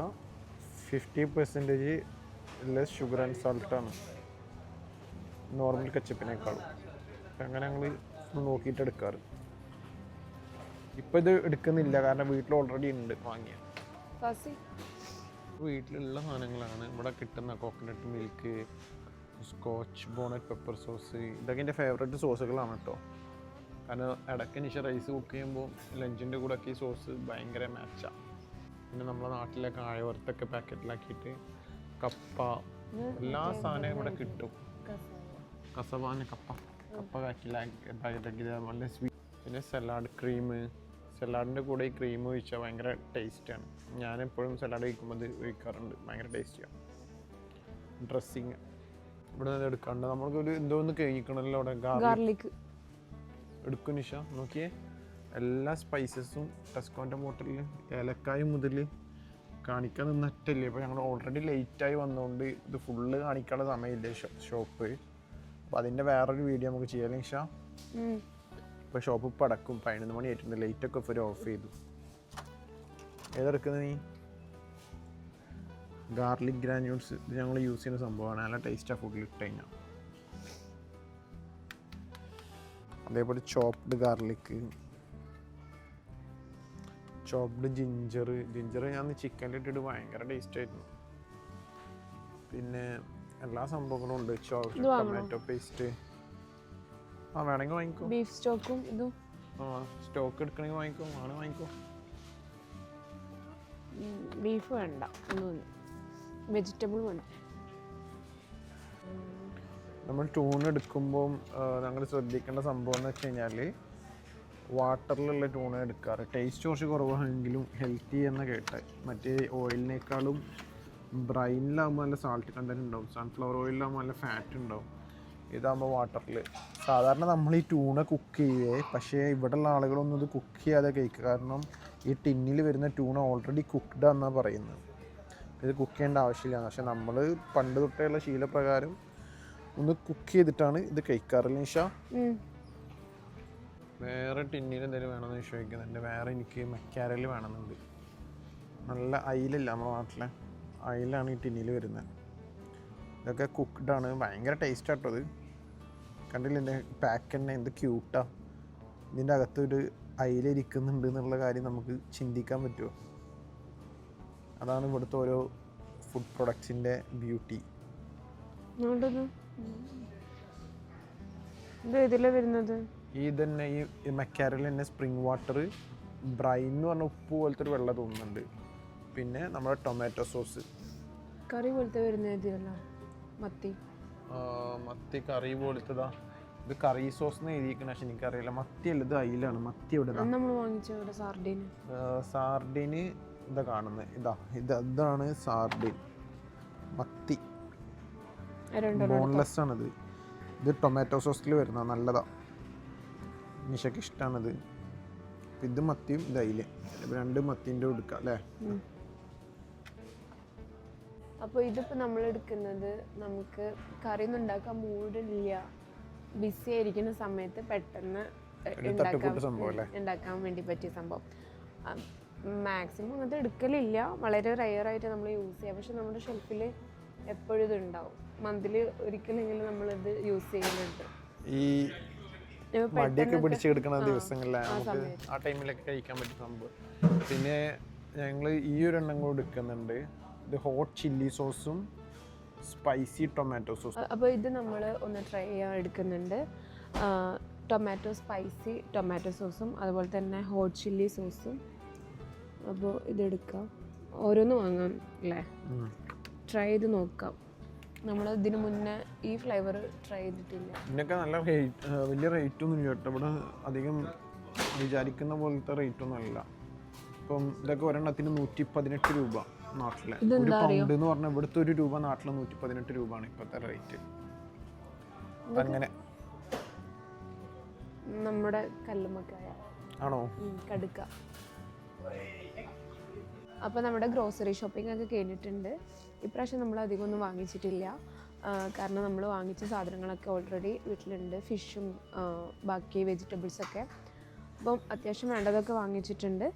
50% ലെസ് ഷുഗർ ആൻഡ് സാൾട്ടാണ് നോർമൽ കെച്ചപ്പിനേക്കാളും. അങ്ങനെ ഞങ്ങൾ നോക്കിയിട്ട് എടുക്കാറ്. ഇപ്പം ഇത് എടുക്കുന്നില്ല കാരണം വീട്ടിൽ ഓൾറെഡി ഉണ്ട് വാങ്ങിയ. വീട്ടിലുള്ള സാധനങ്ങളാണ് ഇവിടെ കിട്ടുന്ന. Coconut milk, scotch bonnet pepper sauce, ഇതൊക്കെ എൻ്റെ ഫേവറേറ്റ് സോസുകളാണ് കേട്ടോ. കാരണം ഇടയ്ക്ക് നിശ റൈസ് കുക്ക് ചെയ്യുമ്പോൾ ലഞ്ചിൻ്റെ കൂടെ ഒക്കെ ഈ സോസ് ഭയങ്കര മാച്ചാണ്. പിന്നെ നമ്മളെ നാട്ടിലെ കായവറുത്തൊക്കെ പാക്കറ്റിലാക്കിയിട്ട് കപ്പ, എല്ലാ സാധനവും ഇവിടെ കിട്ടും. കസവാന് കപ്പ പാക്കറ്റിലാക്കി നല്ല സ്വീറ്റ്. പിന്നെ സലാഡ് ക്രീം, സലാഡിൻ്റെ കൂടെ ഈ ക്രീം ഒഴിച്ചാൽ ഭയങ്കര ടേസ്റ്റാണ്. ഞാനെപ്പോഴും സലാഡ് കഴിക്കുമ്പോൾ അത് ഒഴിക്കാറുണ്ട്, ഭയങ്കര ടേസ്റ്റിയാണ്. ഡ്രസ്സിങ് ഇവിടെ നിന്ന് എടുക്കാണ്ട് നമ്മൾക്കൊരു എന്തോന്ന് കഴിക്കണമല്ലോ അവിടെ. ഗാർലിക് എടുക്കും നിഷ. നോക്കിയേ, എല്ലാ സ്പൈസസും ടെസ്കോൻ്റെ ബോട്ടിൽ, ഏലക്കായ മുതൽ കാണിക്കാൻ നിന്നിട്ടില്ലേ. ഇപ്പോൾ ഞങ്ങൾ ഓൾറെഡി ലേറ്റായി വന്നുകൊണ്ട് ഇത് ഫുള്ള് കാണിക്കാനുള്ള സമയമില്ലേ ഷോപ്പ്. അപ്പോൾ അതിൻ്റെ വേറൊരു വീഡിയോ നമുക്ക് ചെയ്യാം നിഷ. ഇപ്പോൾ ഷോപ്പ് ഇപ്പോൾ അടക്കും, 11 മണി ആയിട്ടുണ്ട്. ലൈറ്റൊക്കെ ഇപ്പോൾ ഓഫ് ചെയ്തു. ഏതെടുക്കുന്നത് നീ? Garlic granules. ഇത് ഞങ്ങൾ യൂസ് ചെയ്യുന്ന സംഭവമാണ്, നല്ല ടേസ്റ്റാണ് ഫുഡിൽ ഇട്ട് കഴിഞ്ഞാൽ. അതേപോലെ ചോപ്ഡ് ഗാർലിക്, ചോപ്ഡ് ജിഞ്ചർ ഞാൻ ചിക്കനിൽ ഇട്ടിട്ട് ഭയങ്കര ടേസ്റ്റ് ആയിരുന്നു. പിന്നെ എല്ലാ സംഭവങ്ങളും ഉണ്ട്. ടൊമാറ്റോ പേസ്റ്റ് വേണമെങ്കിൽ വാങ്ങിക്കോ. ബീഫ് സ്റ്റോക്കും ഇതും സ്റ്റോക്ക് എടുക്കണമെങ്കിൽ വാങ്ങിക്കോ. വാങ്ങിക്കോ. ബീഫ് വേണ്ട, വെജിറ്റബിൾ വേണം. നമ്മൾ ട്യൂൺ എടുക്കുമ്പോൾ ഞങ്ങൾ ശ്രദ്ധിക്കേണ്ട സംഭവം എന്ന് വെച്ച് കഴിഞ്ഞാൽ വാട്ടറിലുള്ള ട്യൂൺ എടുക്കാറ്. ടേസ്റ്റ് കുറച്ച് കുറവാണെങ്കിലും ഹെൽത്തി എന്ന് കേട്ടെ. മറ്റേ ഓയിലിനേക്കാളും ബ്രൈനിലാകുമ്പോൾ നല്ല സാൾട്ട് കണ്ടന്റ് ഉണ്ടാവും, സൺഫ്ലവർ ഓയിലാകുമ്പോൾ നല്ല ഫാറ്റ് ഉണ്ടാവും. ഇതാകുമ്പോൾ വാട്ടറിൽ. സാധാരണ നമ്മൾ ഈ ട്യൂണ കുക്ക് ചെയ്യുകയെ, പക്ഷേ ഇവിടെയുള്ള ആളുകളൊന്നും ഇത് കുക്ക് ചെയ്യാതെ കഴിക്കുക. കാരണം ഈ ടിന്നിൽ വരുന്ന ട്യൂണ ഓൾറെഡി കുക്ക്ഡ് എന്നാണ് പറയുന്നത്. ഇത് കുക്ക് ചെയ്യേണ്ട ആവശ്യമില്ല. പക്ഷെ നമ്മൾ പണ്ട് തൊട്ടേയുള്ള ശീലപ്രകാരം ഒന്ന് കുക്ക് ചെയ്തിട്ടാണ് ഇത് കഴിക്കാറില്ല നിഷ. വേറെ ടിന്നിൽ എന്തെങ്കിലും വേണമെന്ന് ചോദിക്കുന്നുണ്ട്. വേറെ എനിക്ക് മക്കാരൽ വേണമെന്നുണ്ട്. നല്ല അയിലില്ല നമ്മുടെ നാട്ടിലെ അയിലാണ് ഈ ടിന്നിൽ വരുന്നത്. ഇതൊക്കെ കുക്ക്ഡാണ്, ഭയങ്കര ടേസ്റ്റ് ആട്ടോ. ഇത് കണ്ടില്ല എൻ്റെ പാക്ക് തന്നെ എന്ത് ക്യൂട്ടാ. ഇതിൻ്റെ അകത്തൊരു അയിലിരിക്കുന്നുണ്ട് എന്നുള്ള കാര്യം നമുക്ക് ചിന്തിക്കാൻ പറ്റുമോ? അതാണ് ഇവിടുത്തെ ഓരോ ഫുഡ് പ്രൊഡക്ട്സിൻ്റെ ബ്യൂട്ടി. ഈ തന്നെ ഈ മക്കാരൽ തന്നെ സ്പ്രിംഗ് വാട്ടർ, ബ്രൈൻ എന്ന് പറഞ്ഞ ഉപ്പ് പോലത്തെ ഒരു വെള്ളം തോന്നുന്നുണ്ട്. പിന്നെ നമ്മുടെ ടൊമാറ്റോ സോസ് കറി പോലത്തെ വരുന്നത് മത്തി കറി പോലത്തതാ. ഇത് കറി സോസ് എന്ന് എഴുതിയിരിക്കണ, പക്ഷെ എനിക്കറിയില്ല. മത്തി അല്ല, ഇത് അയിലാണ്. മത്തി എവിടെ? സാർഡിന് ഇതാ കാണുന്നത്. ഇതാണ് സാർഡിൻ. മത്തി ബോൺലെസ് ആണിത്. ഇത് ടൊമാറ്റോ സോസിൽ വരുന്ന നല്ലതാ, നിഷയ്ക്ക് ഇഷ്ടമാണിത്. ഇത് മത്തിയും ഇത് അയില്, രണ്ട് മത്തിൻ്റെ എടുക്കാം അല്ലേ? അപ്പോൾ ഇതിപ്പോൾ നമ്മൾ എടുക്കുന്നത് നമുക്ക് കറി ഒന്നും ഉണ്ടാക്കാൻ മൂടില്ല, ബിസി ആയിരിക്കുന്ന സമയത്ത് പെട്ടെന്ന് ഉണ്ടാക്കാൻ വേണ്ടി പറ്റിയ സംഭവം. മാക്സിമം അങ്ങനത്തെ എടുക്കലില്ല, വളരെ റെയറായിട്ട് നമ്മൾ യൂസ് ചെയ്യാം. പക്ഷെ നമ്മുടെ ഷെൽഫിൽ എപ്പോഴും ഇത് ഉണ്ടാവും. മന്തിൽ ഒരിക്കലെങ്കിലും നമ്മളിത് യൂസ് ചെയ്യുന്നുണ്ട്. ഈ മടിയൊക്കെ പിടിച്ചെടുക്കുന്ന ദിവസങ്ങളിലാണ് നമുക്ക് ആ ടൈമിലൊക്കെ കഴിക്കാൻ പറ്റിയ സംഭവം. പിന്നെ ഞങ്ങൾ ഈ ഒരു എണ്ണം കൂടെ എടുക്കുന്നുണ്ട്. ഇത് ഹോട്ട് ചില്ലി സോസും സ്പൈസി ടൊമാറ്റോ സോസും. അപ്പോൾ ഇത് നമ്മൾ ഒന്ന് ട്രൈ ചെയ്യാൻ എടുക്കുന്നുണ്ട്. ടൊമാറ്റോ സ്പൈസി ടൊമാറ്റോ സോസും അതുപോലെ തന്നെ ഹോട്ട് ചില്ലി സോസും. അപ്പോൾ ഇതെടുക്കാം, ഓരോന്ന് വാങ്ങാം അല്ലേ? ട്രൈ ചെയ്ത് നോക്കാം. നമ്മൾ ഇതിന് മുന്നേ ഈ ഫ്ലേവർ ട്രൈ ചെയ്തിട്ടില്ല. ഇതിനൊക്കെ നല്ല വലിയ റേറ്റൊന്നും ഇല്ല കേട്ടോ. ഇവിടെ അധികം വിചാരിക്കുന്ന പോലത്തെ റേറ്റൊന്നും അല്ല. ഇപ്പം ഇതൊക്കെ ഒരെണ്ണത്തിന് 118 രൂപ നാട്ടിലെ. ഒരു പൗണ്ട് എന്ന് പറഞ്ഞാൽ ഇവിടുത്തെ ഒരു രൂപ നാട്ടിലെ 118 രൂപയാണ് ഇപ്പോഴത്തെ റേറ്റ്. അങ്ങനെ നമ്മുടെ കല്ലുമ്മക്കായ ആണോ? കടുക്ക. അപ്പോൾ നമ്മുടെ ഗ്രോസറി ഷോപ്പിംഗ് ഒക്കെ കഴിഞ്ഞിട്ടുണ്ട്. ഇപ്രാവശ്യം നമ്മൾ അധികം ഒന്നും വാങ്ങിച്ചിട്ടില്ല, കാരണം നമ്മൾ വാങ്ങിച്ച സാധനങ്ങളൊക്കെ ഓൾറെഡി വീട്ടിലുണ്ട്. ഫിഷും ബാക്കി വെജിറ്റബിൾസൊക്കെ. അപ്പം അത്യാവശ്യം വേണ്ടതൊക്കെ വാങ്ങിച്ചിട്ടുണ്ട്.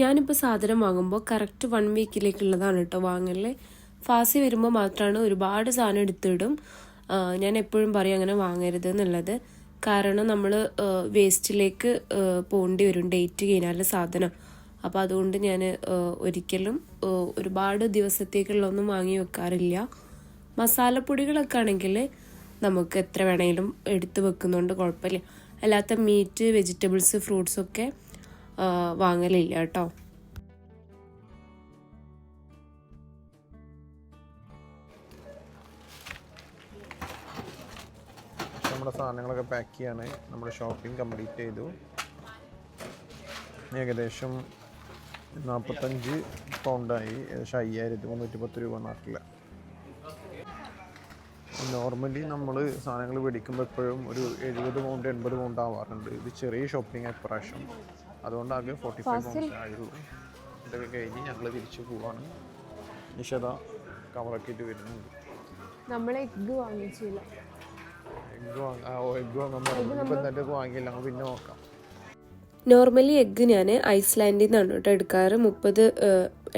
ഞാനിപ്പോൾ സാധനം വാങ്ങുമ്പോൾ കറക്റ്റ് 1 വീക്കിലേക്കുള്ളതാണ് കേട്ടോ വാങ്ങല്. ഫാസി വരുമ്പോൾ മാത്രമാണ് ഒരുപാട് സാധനം എടുത്തിടും. ഞാൻ എപ്പോഴും പറയും അങ്ങനെ വാങ്ങരുത് എന്നുള്ളത്. കാരണം നമ്മൾ വേസ്റ്റിലേക്ക് പോകേണ്ടി വരും ഡേറ്റ് കഴിഞ്ഞാൽ സാധനം. അപ്പോൾ അതുകൊണ്ട് ഞാൻ ഒരിക്കലും ഒരുപാട് ദിവസത്തേക്കുള്ളൊന്നും വാങ്ങി വെക്കാറില്ല. മസാലപ്പൊടികളൊക്കെ ആണെങ്കിൽ നമുക്ക് എത്ര വേണമെങ്കിലും എടുത്ത് വെക്കുന്നതുകൊണ്ട് കുഴപ്പമില്ല. അല്ലാത്ത മീറ്റ്, വെജിറ്റബിൾസ്, ഫ്രൂട്ട്സൊക്കെ വാങ്ങലില്ല കേട്ടോ. നമ്മുടെ സാധനങ്ങളൊക്കെ പാക്ക് ചെയ്യാണ്. നമ്മുടെ ഷോപ്പിംഗ് കംപ്ലീറ്റ് ചെയ്തു. ഏകദേശം 45 പൗണ്ടായി. ഏകദേശം 5310 രൂപ നാട്ടിൽ. നോർമലി നമ്മൾ സാധനങ്ങൾ മേടിക്കുമ്പോൾ എപ്പോഴും ഒരു 70 പൗണ്ട് 80 പൗണ്ട് ആവാറുണ്ട്. ഇത് ചെറിയ ഷോപ്പിംഗ് ഇപ്രാവശ്യം, അതുകൊണ്ട് ആകെ 45 പൗണ്ട്സ് ആയുള്ളൂ. ഇതൊക്കെ കഴിഞ്ഞ് ഞങ്ങൾ തിരിച്ചു പോവാണ്. നിഷത കവറൊക്കെ ഇട്ട് വരുന്നുണ്ട്. നമ്മൾ എഗ്ഗ് വാങ്ങിച്ചില്ല. എഗ്ഗ് വാങ്ങാൻ പറഞ്ഞു. വാങ്ങിയില്ല, പിന്നെ നോക്കാം. നോർമലി എഗ്ഗ് ഞാൻ ഐസ്ലാൻഡിൽ നിന്നാണ് കേട്ടോ എടുക്കാറ്. 30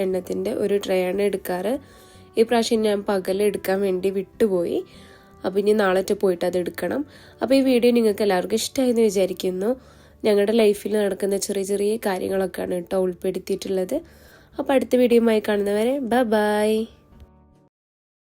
എണ്ണത്തിൻ്റെ ഒരു ട്രേ ആണ് എടുക്കാറ്. ഈ പ്രാവശ്യം ഞാൻ പകലെടുക്കാൻ വേണ്ടി വിട്ടുപോയി. അപ്പോൾ ഇനി നാളെ പോയിട്ട് അത് എടുക്കണം. അപ്പോൾ ഈ വീഡിയോ നിങ്ങൾക്ക് എല്ലാവർക്കും ഇഷ്ടമായെന്ന് വിചാരിക്കുന്നു. ഞങ്ങളുടെ ലൈഫിൽ നടക്കുന്ന ചെറിയ ചെറിയ കാര്യങ്ങളൊക്കെയാണ് കേട്ടോ ഉൾപ്പെടുത്തിയിട്ടുള്ളത്. അപ്പോൾ അടുത്ത വീഡിയോയുമായി കാണുന്നവരെ ബൈ.